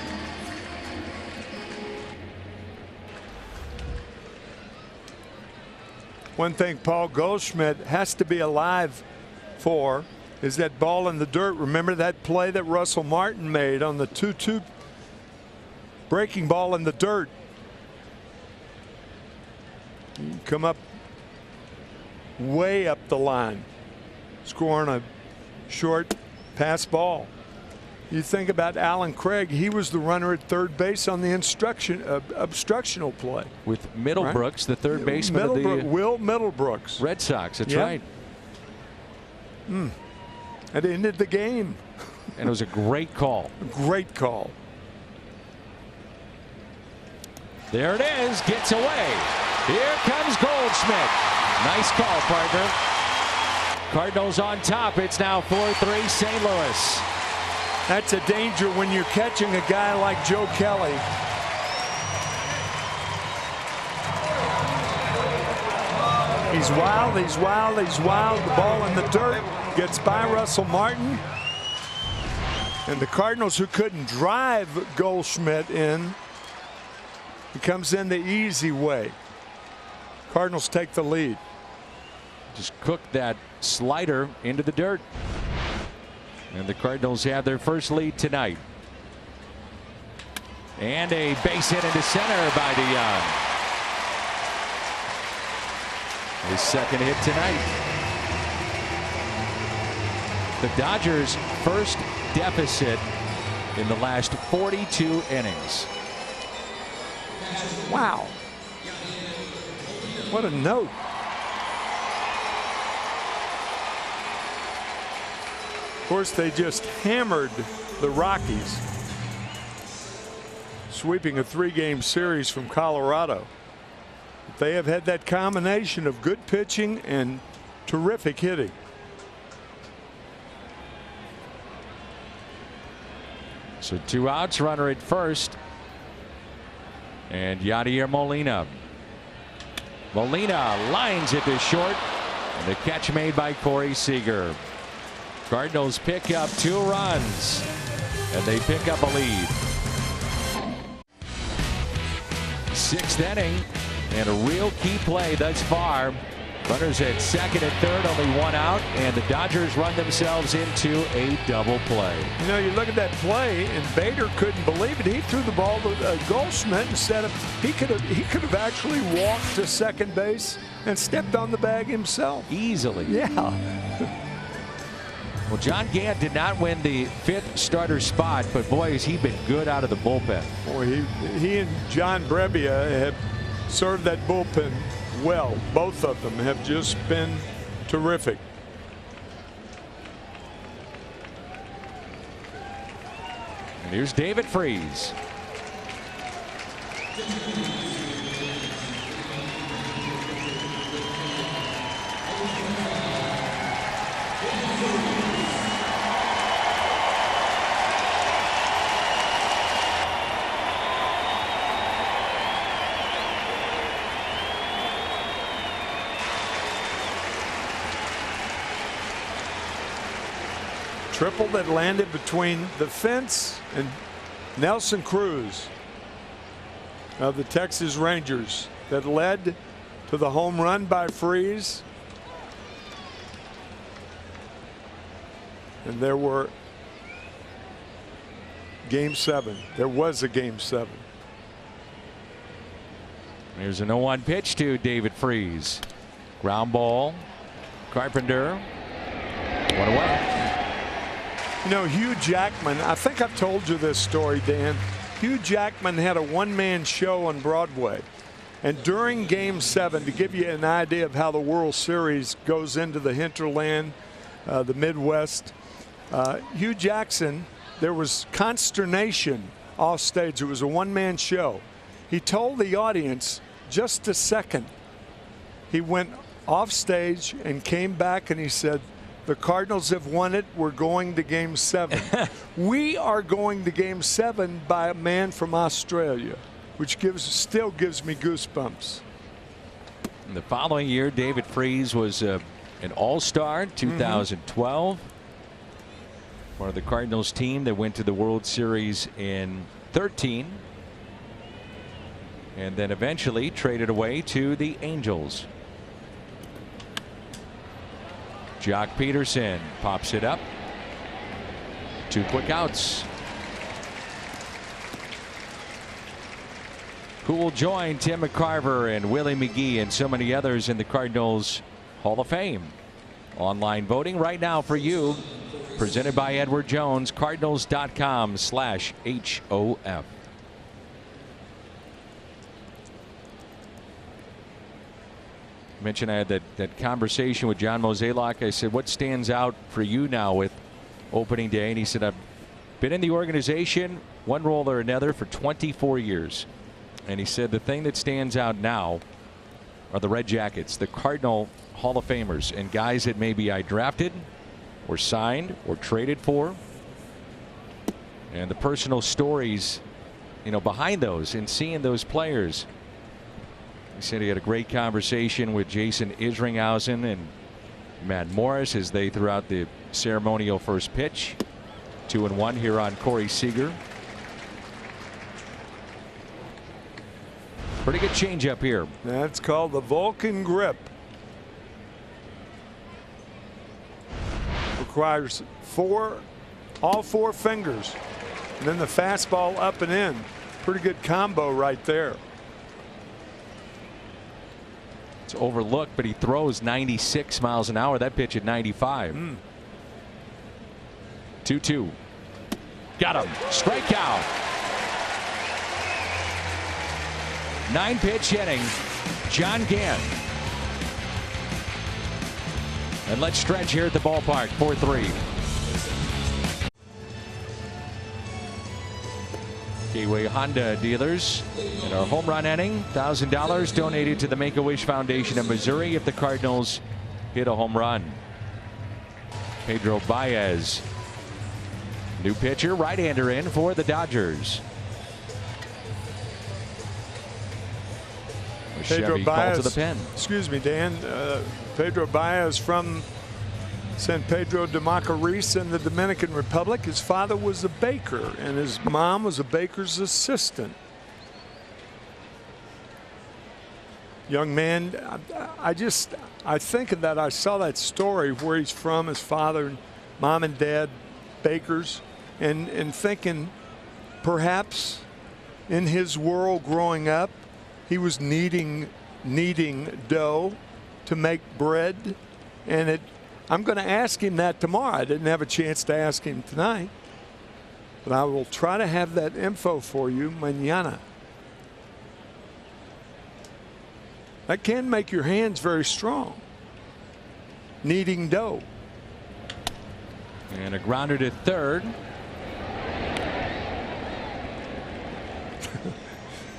One thing Paul Goldschmidt has to be alive for is that ball in the dirt. Remember that play that Russell Martin made on the 2-2 breaking ball in the dirt. You come up way up the line, scoring a short pass ball. You think about Alan Craig, he was the runner at third base on the obstructional play. With Middlebrooks, right? The third baseman of the Will Middlebrooks. Red Sox, that's right. It ended the game. And it was a great call. Great call. There it is, gets away. Here comes Goldschmidt. Nice call, partner. Cardinals on top. It's now 4-3 St. Louis. That's a danger when you're catching a guy like Joe Kelly. He's wild, he's wild, he's wild. The ball in the dirt gets by Russell Martin. And the Cardinals, who couldn't drive Goldschmidt in, he comes in the easy way. Cardinals take the lead. Just cooked that slider into the dirt. And the Cardinals have their first lead tonight. And a base hit into center by DeYoung. His second hit tonight. The Dodgers' first deficit in the last 42 innings. Wow. What a note. Of course, they just hammered the Rockies, sweeping a 3-game series from Colorado. They have had that combination of good pitching and terrific hitting. So 2 outs, runner at first. And Yadier Molina. Molina lines it to short. And the catch made by Corey Seager. Cardinals pick up 2 runs, and they pick up a lead. 6th inning, and a real key play thus far. Runners at second and third, only 1 out, and the Dodgers run themselves into a double play. You know, you look at that play, and Bader couldn't believe it. He threw the ball to Goldschmidt instead of he could have actually walked to second base and stepped on the bag himself Easily. Yeah. Well, John Gant did not win the 5th starter spot, but boy, has he been good out of the bullpen. Boy, he and John Brebbia have served that bullpen well. Both of them have just been terrific. And here's David Freese. Triple that landed between the fence and Nelson Cruz of the Texas Rangers that led to the home run by Freese. And there were Game 7. There was a Game 7. Here's a 0-1 pitch to David Freese. Ground ball. Carpenter. 1 away. You know, Hugh Jackman, I think I've told you this story, Dan. Hugh Jackman had a one-man show on Broadway. And during Game 7, to give you an idea of how the World Series goes into the hinterland, the Midwest, Hugh Jackson, there was consternation off stage. It was a one-man show. He told the audience, just a second. He went off stage and came back and he said, the Cardinals have won it. We're going to Game 7. We are going to Game 7 by a man from Australia, which still gives me goosebumps. In the following year, David Freese was an all-star in 2012. One of the Cardinals team that went to the World Series in 13. And then eventually traded away to the Angels. Jock Peterson pops it up. 2 quick outs. Who will join Tim McCarver and Willie McGee and so many others in the Cardinals Hall of Fame? Online voting right now for you. Presented by Edward Jones. Cardinals.com/HOF. Mentioned I had that conversation with John Mozeliak. I said, what stands out for you now with opening day? And he said, I've been in the organization, one role or another, for 24 years. And he said the thing that stands out now are the Red Jackets, the Cardinal Hall of Famers, and guys that maybe I drafted or signed or traded for. And the personal stories, you know, behind those and seeing those players. He said he had a great conversation with Jason Isringhausen and Matt Morris as they threw out the ceremonial first pitch. 2-1 here on Corey Seager. Pretty good changeup here. That's called the Vulcan grip. Requires all four fingers. And then the fastball up and in. Pretty good combo right there. It's overlooked, but he throws 96 miles an hour. That pitch at 95. 2-2. Got him. Strikeout. 9-pitch inning. John Gant. And let's stretch here at the ballpark. 4-3. Gateway Honda dealers in our home run inning. $1,000 donated to the Make-A-Wish Foundation of Missouri if the Cardinals hit a home run. Pedro Baez, new pitcher, right-hander in for the Dodgers. Pedro Chevy Baez, called to the pen. Excuse me, Dan. Pedro Baez from San Pedro de Macorís in the Dominican Republic. His father was a baker and his mom was a baker's assistant. Young man, I think of that. I saw that story where he's from, his father, mom and dad, bakers, and thinking perhaps in his world growing up, he was kneading dough to make bread, and I'm going to ask him that tomorrow. I didn't have a chance to ask him tonight, but I will try to have that info for you mañana. That can make your hands very strong. Kneading dough. And a grounder to third.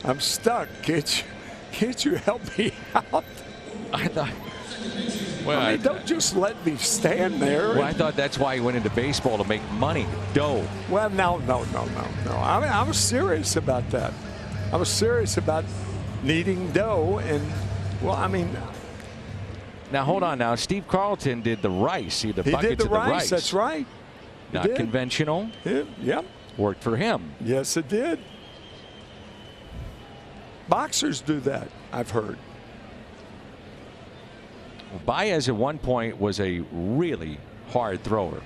I'm stuck. Can't you help me out? I thought. Well, I mean, don't just let me stand there. Well, I thought that's why he went into baseball, to make money, dough. Well, no. I was serious about that. I was serious about kneading dough, and well, I mean. Now hold on. Now Steve Carlton did the rice. See the he buckets did the of the rice. That's right. Not conventional. Yep. Worked for him. Yes, it did. Boxers do that, I've heard. Baez at one point was a really hard thrower.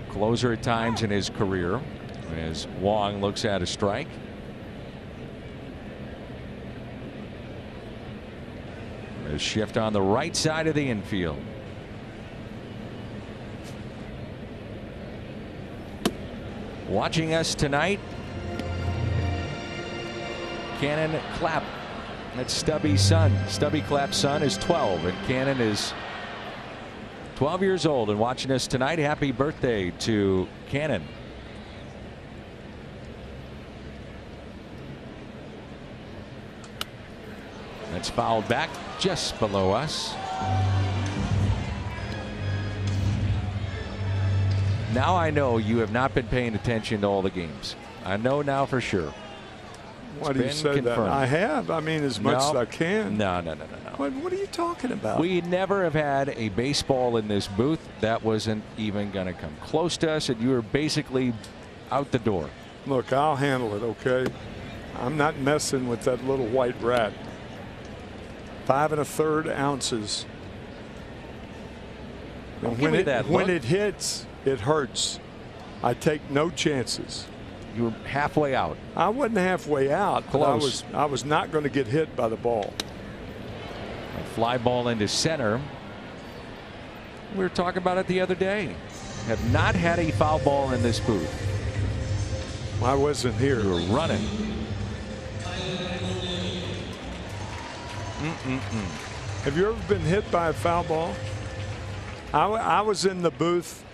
Closer at times in his career as Wong looks at a strike. A shift on the right side of the infield. Watching us tonight, Cannon Clapp. That's Stubby's son. Stubby Clapp's son is 12, and Cannon is 12 years old and watching us tonight. Happy birthday to Cannon. That's fouled back just below us. Now I know you have not been paying attention to all the games. I know now for sure. Why do you say that? I have. I mean, as much as I can. No. What are you talking about? We never have had a baseball in this booth that wasn't even going to come close to us, and you were basically out the door. Look, I'll handle it, okay? I'm not messing with that little white rat. 5 1/3 ounces. And when it hits, it hurts. I take no chances. You were halfway out. I wasn't halfway out. Close. I was not going to get hit by the ball. A fly ball into center. We were talking about it the other day. Have not had a foul ball in this booth. I wasn't here. You were running. Have you ever been hit by a foul ball? I was in the booth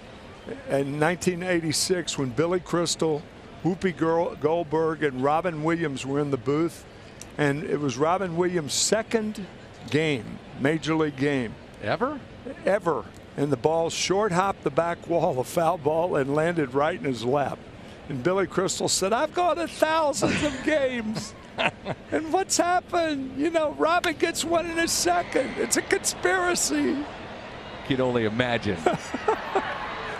in 1986 when Billy Crystal, Whoopi Goldberg, and Robin Williams were in the booth, and it was Robin Williams' second game, major league game. Ever? Ever. And the ball short hopped the back wall, a foul ball, and landed right in his lap. And Billy Crystal said, "I've gone to thousands of games." And what's happened? You know, Robin gets one in a second. It's a conspiracy. Could only imagine.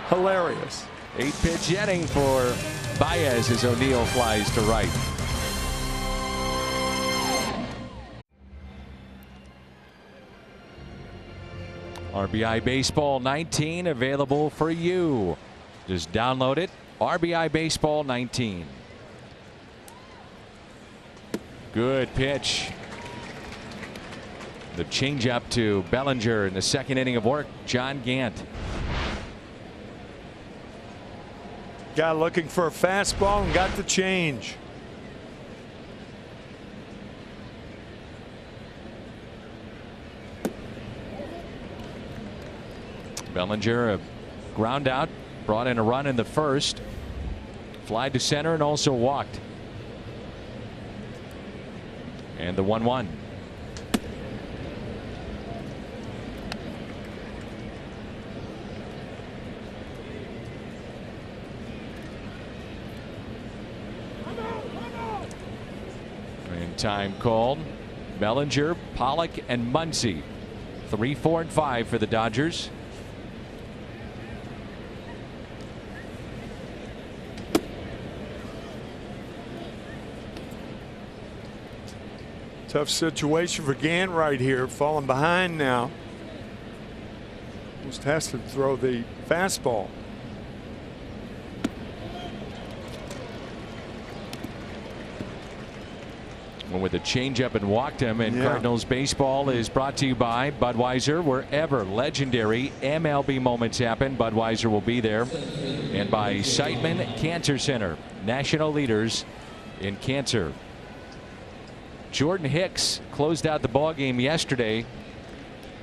Hilarious. 8-pitch inning for Baez as O'Neill flies to right. RBI Baseball 19 available for you. Just download it. RBI Baseball 19. Good pitch. The changeup to Bellinger in the second inning of work. John Gant. Guy looking for a fastball and got the change. Bellinger, a ground out, brought in a run in the first. Fly to center and also walked. And the 1-1. And time called. Bellinger, Pollock, and Muncy. 3, 4, and 5 for the Dodgers. Tough situation for Gant right here, falling behind now. Just has to throw the fastball. Went with a changeup and walked him. And Cardinals baseball is brought to you by Budweiser. Wherever legendary MLB moments happen, Budweiser will be there. And by Siteman Cancer Center, national leaders in cancer. Jordan Hicks closed out the ball game yesterday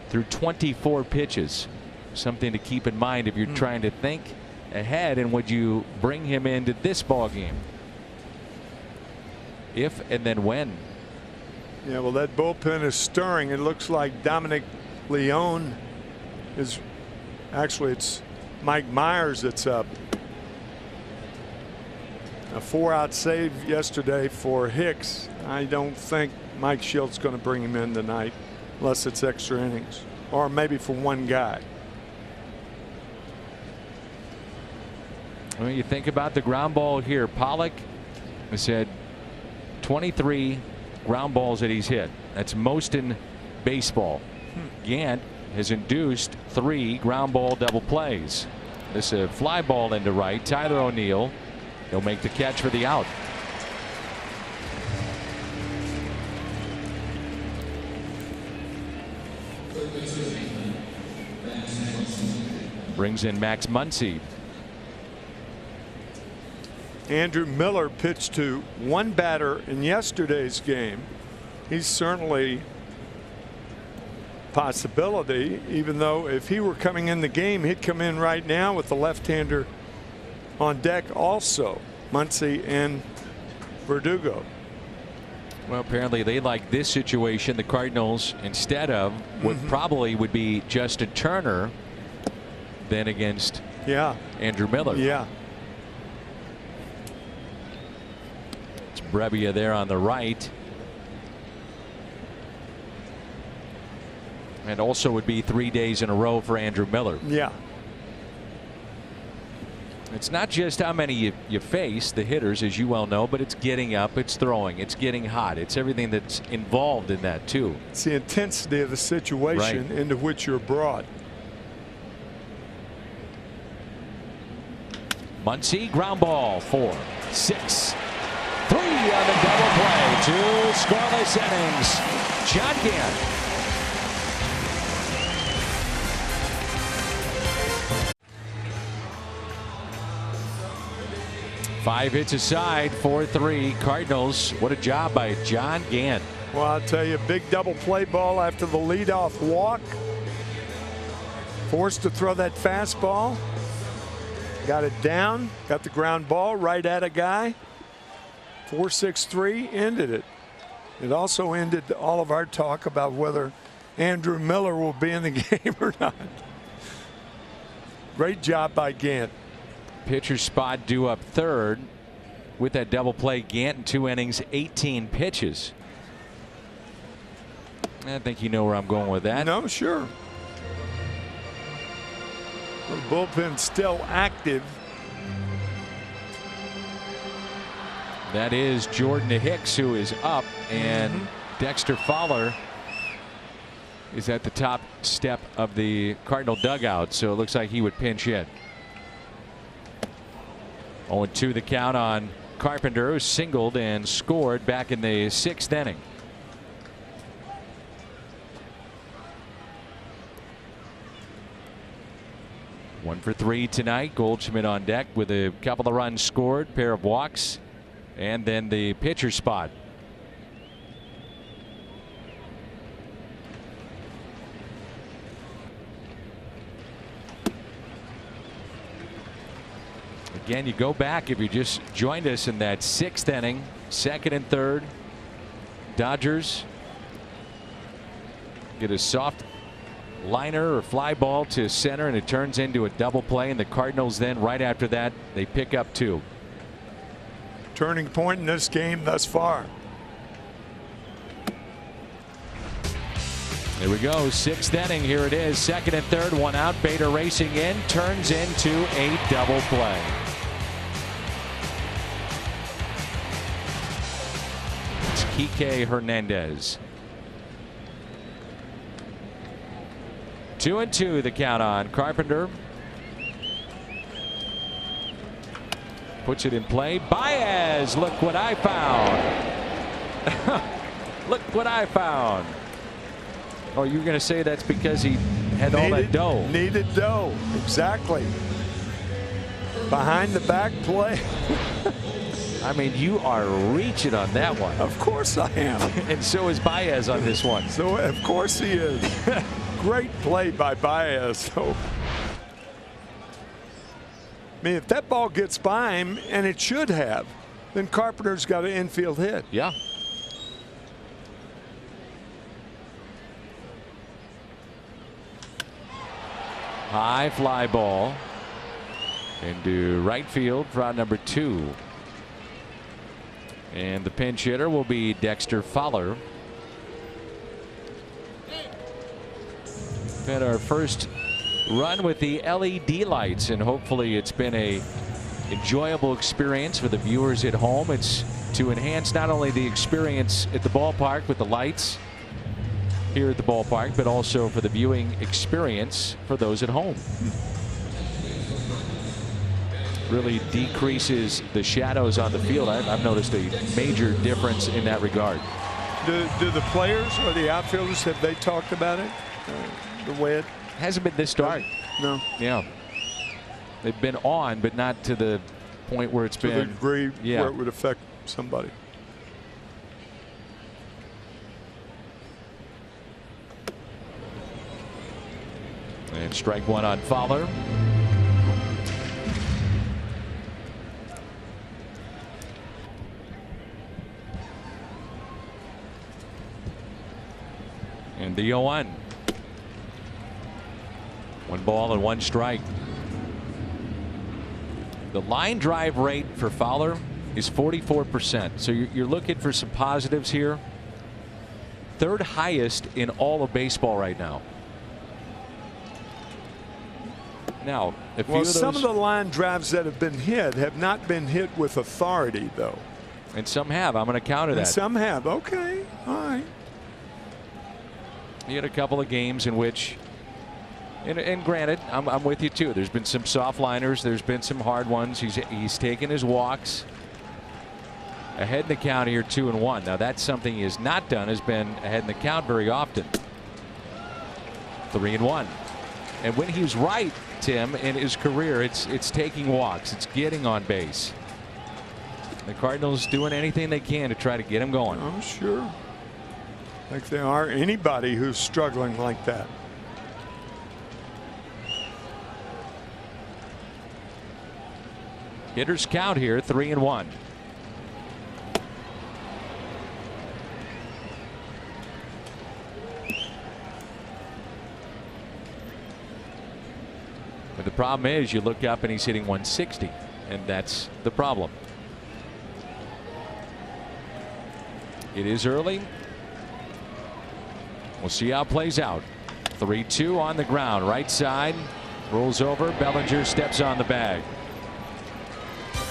through 24 pitches. Something to keep in mind if you're trying to think ahead, and would you bring him into this ball game? If and then when? Yeah, well, that bullpen is stirring. It looks like Dominic Leone is actually, it's Mike Myers that's up. A 4-out save yesterday for Hicks. I don't think Mike Shilt's going to bring him in tonight unless it's extra innings, or maybe for one guy. When you think about the ground ball here, Pollock has had 23 ground balls that he's hit. That's most in baseball. Gant has induced 3 ground ball double plays. This is a fly ball into right. Tyler O'Neill, he'll make the catch for the out. Brings in Max Muncy. Andrew Miller pitched to 1 batter in yesterday's game. He's certainly a possibility, even though if he were coming in the game, he'd come in right now with the left-hander on deck also, Muncy and Verdugo. Well, apparently they like this situation, the Cardinals, instead of what probably would be Justin Turner, then against Andrew Miller. Yeah. It's Brebbia there on the right. And also would be 3 days in a row for Andrew Miller. Yeah. It's not just how many you face, the hitters, as you well know, but it's getting up, it's throwing, it's getting hot. It's everything that's involved in that, too. It's the intensity of the situation into which you're brought. Muncy, ground ball, 4, 6, 3 on the double play. 2 scoreless innings. John Gant. Five hits aside, 4-3 Cardinals. What a job by John Gant. Well, I'll tell you, big double play ball after the leadoff walk. Forced to throw that fastball. Got it down, got the ground ball right at a guy. 4-6-3 ended it. It also ended all of our talk about whether Andrew Miller will be in the game or not. Great job by Gant. Pitcher spot due up third with that double play. Gant in 2 innings, 18 pitches. I think you know where I'm going with that. No, sure. The bullpen still active. That is Jordan Hicks, who is up, and Dexter Fowler is at the top step of the Cardinal dugout, so it looks like he would pinch hit. 0-2 the count on Carpenter, who singled and scored back in the 6th inning. One for 3 tonight. Goldschmidt on deck with a couple of runs scored, pair of walks, and then the pitcher spot. Again, you go back, if you just joined us in that 6th inning, 2nd and 3rd, Dodgers get a soft liner or fly ball to center, and it turns into a double play, and the Cardinals then right after that they pick up 2. Turning point in this game thus far. There we go, 6th inning. Here it is, 2nd and 3rd, 1 out. Bader racing in, turns into a double play. It's Kike Hernandez. 2-2 the count on Carpenter. Puts it in play. Baez, look what I found. Look what I found. Oh, you were going to say that's because he had all that dough. Needed dough, exactly. Behind the back play. I mean, you are reaching on that one. Of course I am. And so is Baez on this one. So of course he is. Great play by Baez. So, I mean, if that ball gets by him, and it should have, then Carpenter's got an infield hit. Yeah. High fly ball into right field for out number 2. And the pinch hitter will be Dexter Fowler. Had our first run with the LED lights, and hopefully it's been a enjoyable experience for the viewers at home. It's to enhance not only the experience at the ballpark with the lights here at the ballpark, but also for the viewing experience for those at home. Really decreases the shadows on the field. I've noticed a major difference in that regard. Do the players or the outfielders, have they talked about it? The way it hasn't been this dark. No. Yeah. They've been on, but not to the point where it's to been. the degree yeah. where it would affect somebody. And strike one on Fowler. And the 0-1. 1 ball and 1 strike. The line drive rate for Fowler is 44%. So you're looking for some positives here. 3rd highest in all of baseball right now. Now, some of the line drives that have been hit have not been hit with authority, though. And some have. I'm going to counter that. And some have. Okay. All right. He had a couple of games in which, and granted, I'm with you too. There's been some soft liners. There's been some hard ones. He's taken his walks. Ahead in the count here, 2-1. Now that's something he has not done. Has been ahead in the count very often. 3-1. And when he's right, Tim, in his career, it's taking walks. It's getting on base. The Cardinals doing anything they can to try to get him going. Oh, sure. Like they are anybody who's struggling like that. Hitters count here, 3-1. But the problem is you look up and he's hitting 160, and that's the problem. It is early. We'll see how it plays out. 3-2 on the ground. Right side. Rolls over. Bellinger steps on the bag.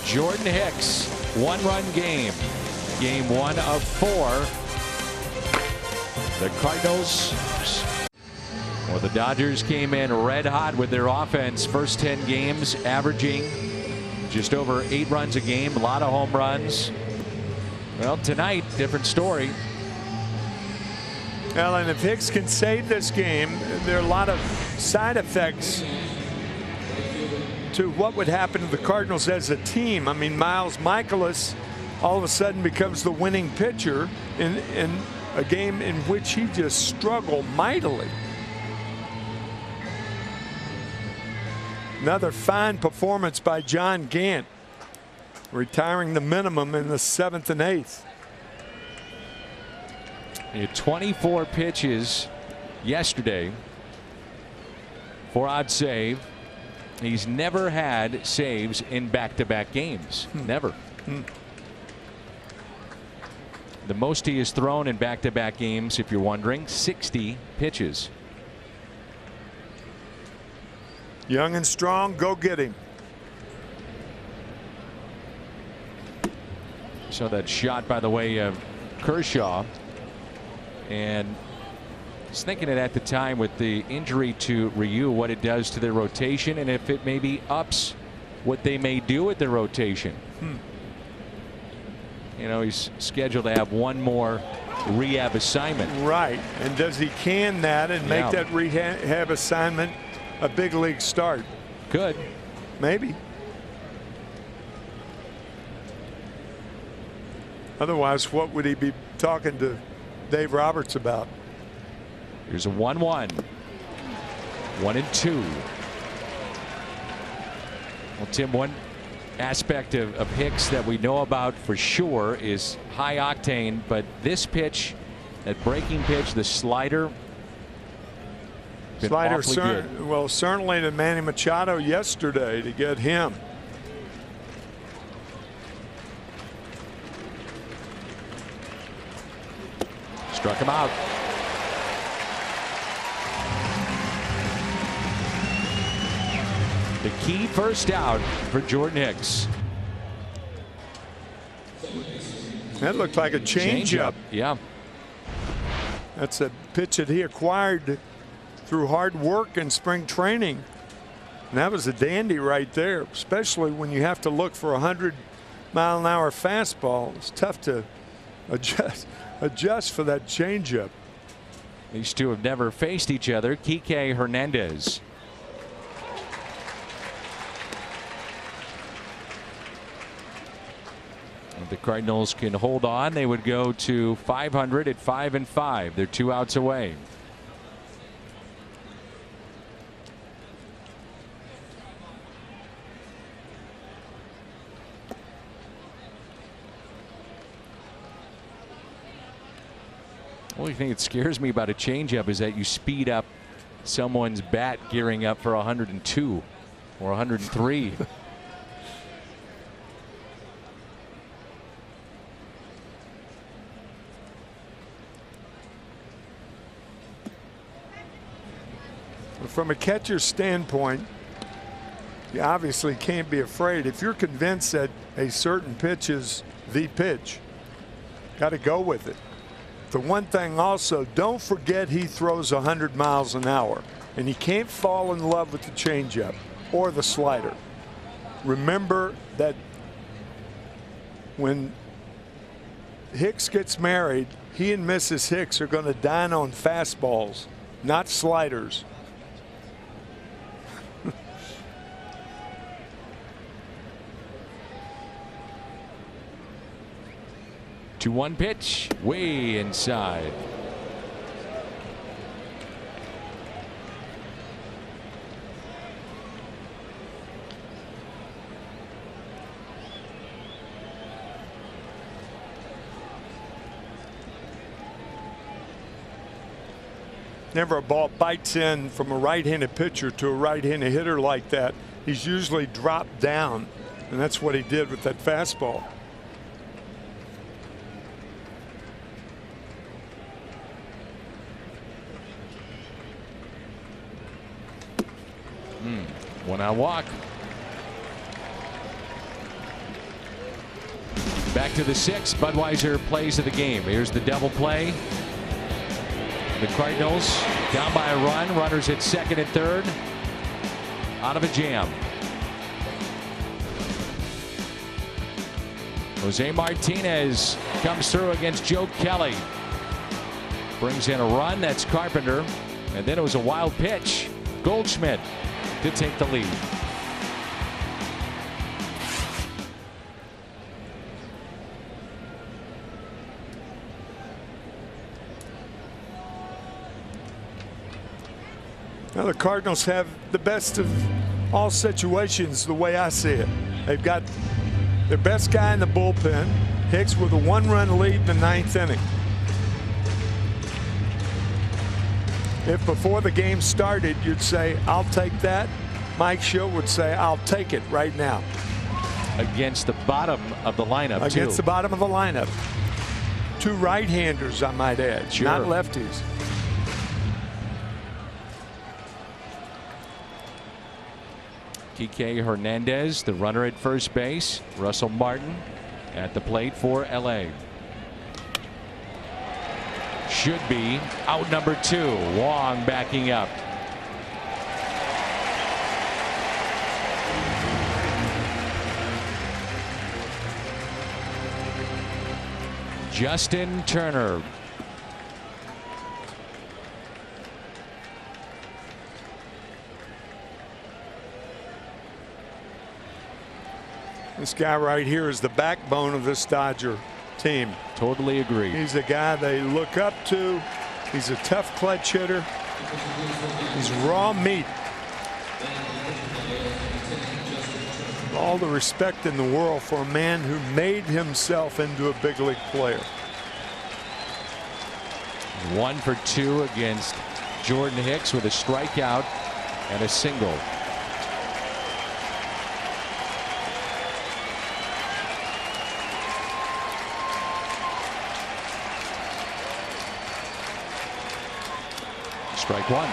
Jordan Hicks. 1-run game. Game 1 of 4. The Cardinals. Well, the Dodgers came in red hot with their offense. First 10 games averaging just over 8 runs a game. A lot of home runs. Well, tonight, different story. Well, and if Hicks can save this game, there are a lot of side effects to what would happen to the Cardinals as a team. I mean, Miles Michaelis all of a sudden becomes the winning pitcher in a game in which he just struggled mightily. Another fine performance by John Gant, retiring the minimum in the 7th and 8th. He had 24 pitches yesterday. 4-odd save. He's never had saves in back-to-back games. Never. The most he has thrown in back-to-back games, if you're wondering, 60 pitches. Young and strong, go get him. So that shot, by the way, of Kershaw. And I was thinking it at the time with the injury to Ryu, what it does to their rotation, and if it maybe ups what they may do with their rotation. You know, he's scheduled to have one more rehab assignment. Right. And does he can that and make that rehab assignment a big league start? Could. Maybe. Otherwise, what would he be talking to Dave Roberts about? Here's a 1-1. 1-2. Well, Tim, one aspect of Hicks that we know about for sure is high octane, but this pitch, that breaking pitch, the slider, well, certainly to Manny Machado yesterday to get him. Struck him out. The key first out for Jordan Hicks. That looked like a changeup. Yeah. That's a pitch that he acquired through hard work in spring training. And that was a dandy right there, especially when you have to look for a 100-mile-an-hour fastball. It's tough to adjust for that changeup. These two have never faced each other. Kike Hernandez. If the Cardinals can hold on, they would go to 500 at 5-5. They're 2 outs away. The only thing that scares me about a changeup is that you speed up someone's bat gearing up for 102 or 103. From a catcher's standpoint, you obviously can't be afraid. If you're convinced that a certain pitch is the pitch, got to go with it. The one thing also, don't forget he throws 100 miles an hour, and he can't fall in love with the changeup or the slider. Remember that when Hicks gets married, he and Mrs. Hicks are going to dine on fastballs, not sliders. 2-1 pitch, way inside. Never a ball bites in from a right-handed pitcher to a right-handed hitter like that. He's usually dropped down, and that's what he did with that fastball. One out walk. Back to the 6th. Budweiser plays of the game. Here's the double play. The Cardinals down by a run. Runners at second and third. Out of a jam. Jose Martinez comes through against Joe Kelly. Brings in a run. That's Carpenter. And then it was a wild pitch. Goldschmidt to take the lead. Now the Cardinals have the best of all situations the way I see it. They've got their best guy in the bullpen, Hicks, with a 1-run lead in the 9th inning. If before the game started you'd say I'll take that, Mike Schill would say I'll take it right now. Against the bottom of the lineup, against the bottom of the lineup. 2 right-handers, I might add, sure, not lefties. Kike Hernandez, the runner at first base. Russell Martin at the plate for LA. Should be out number 2. Wong backing up. Justin Turner. This guy right here is the backbone of this Dodger team. Totally agree. He's a guy they look up to. He's a tough clutch hitter. He's raw meat. All the respect in the world for a man who made himself into a big league player. 1 for 2 against Jordan Hicks with a strikeout and a single. Strike 1.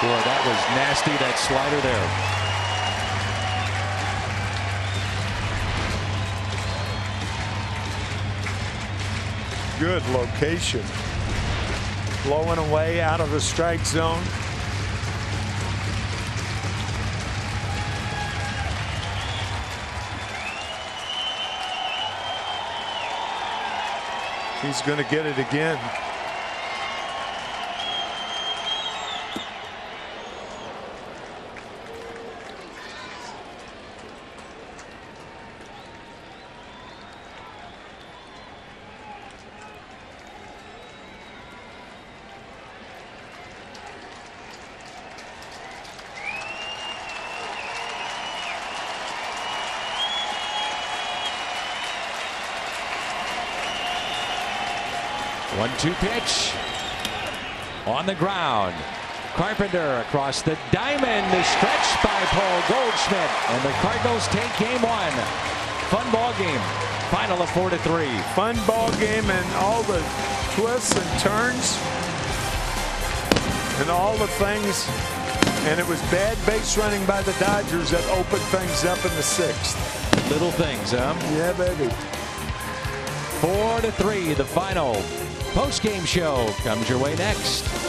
Boy, that was nasty, that slider there. Good location. Blowing away out of the strike zone. He's going to get it again. One-two pitch on the ground. Carpenter across the diamond. The stretch by Paul Goldschmidt, and the Cardinals take game one. Fun ball game. Final of 4-3. Fun ball game, and all the twists and turns and all the things. And it was bad base running by the Dodgers that opened things up in the sixth. Little things, huh? Yeah, baby. 4-3, the final. Post-game show comes your way next.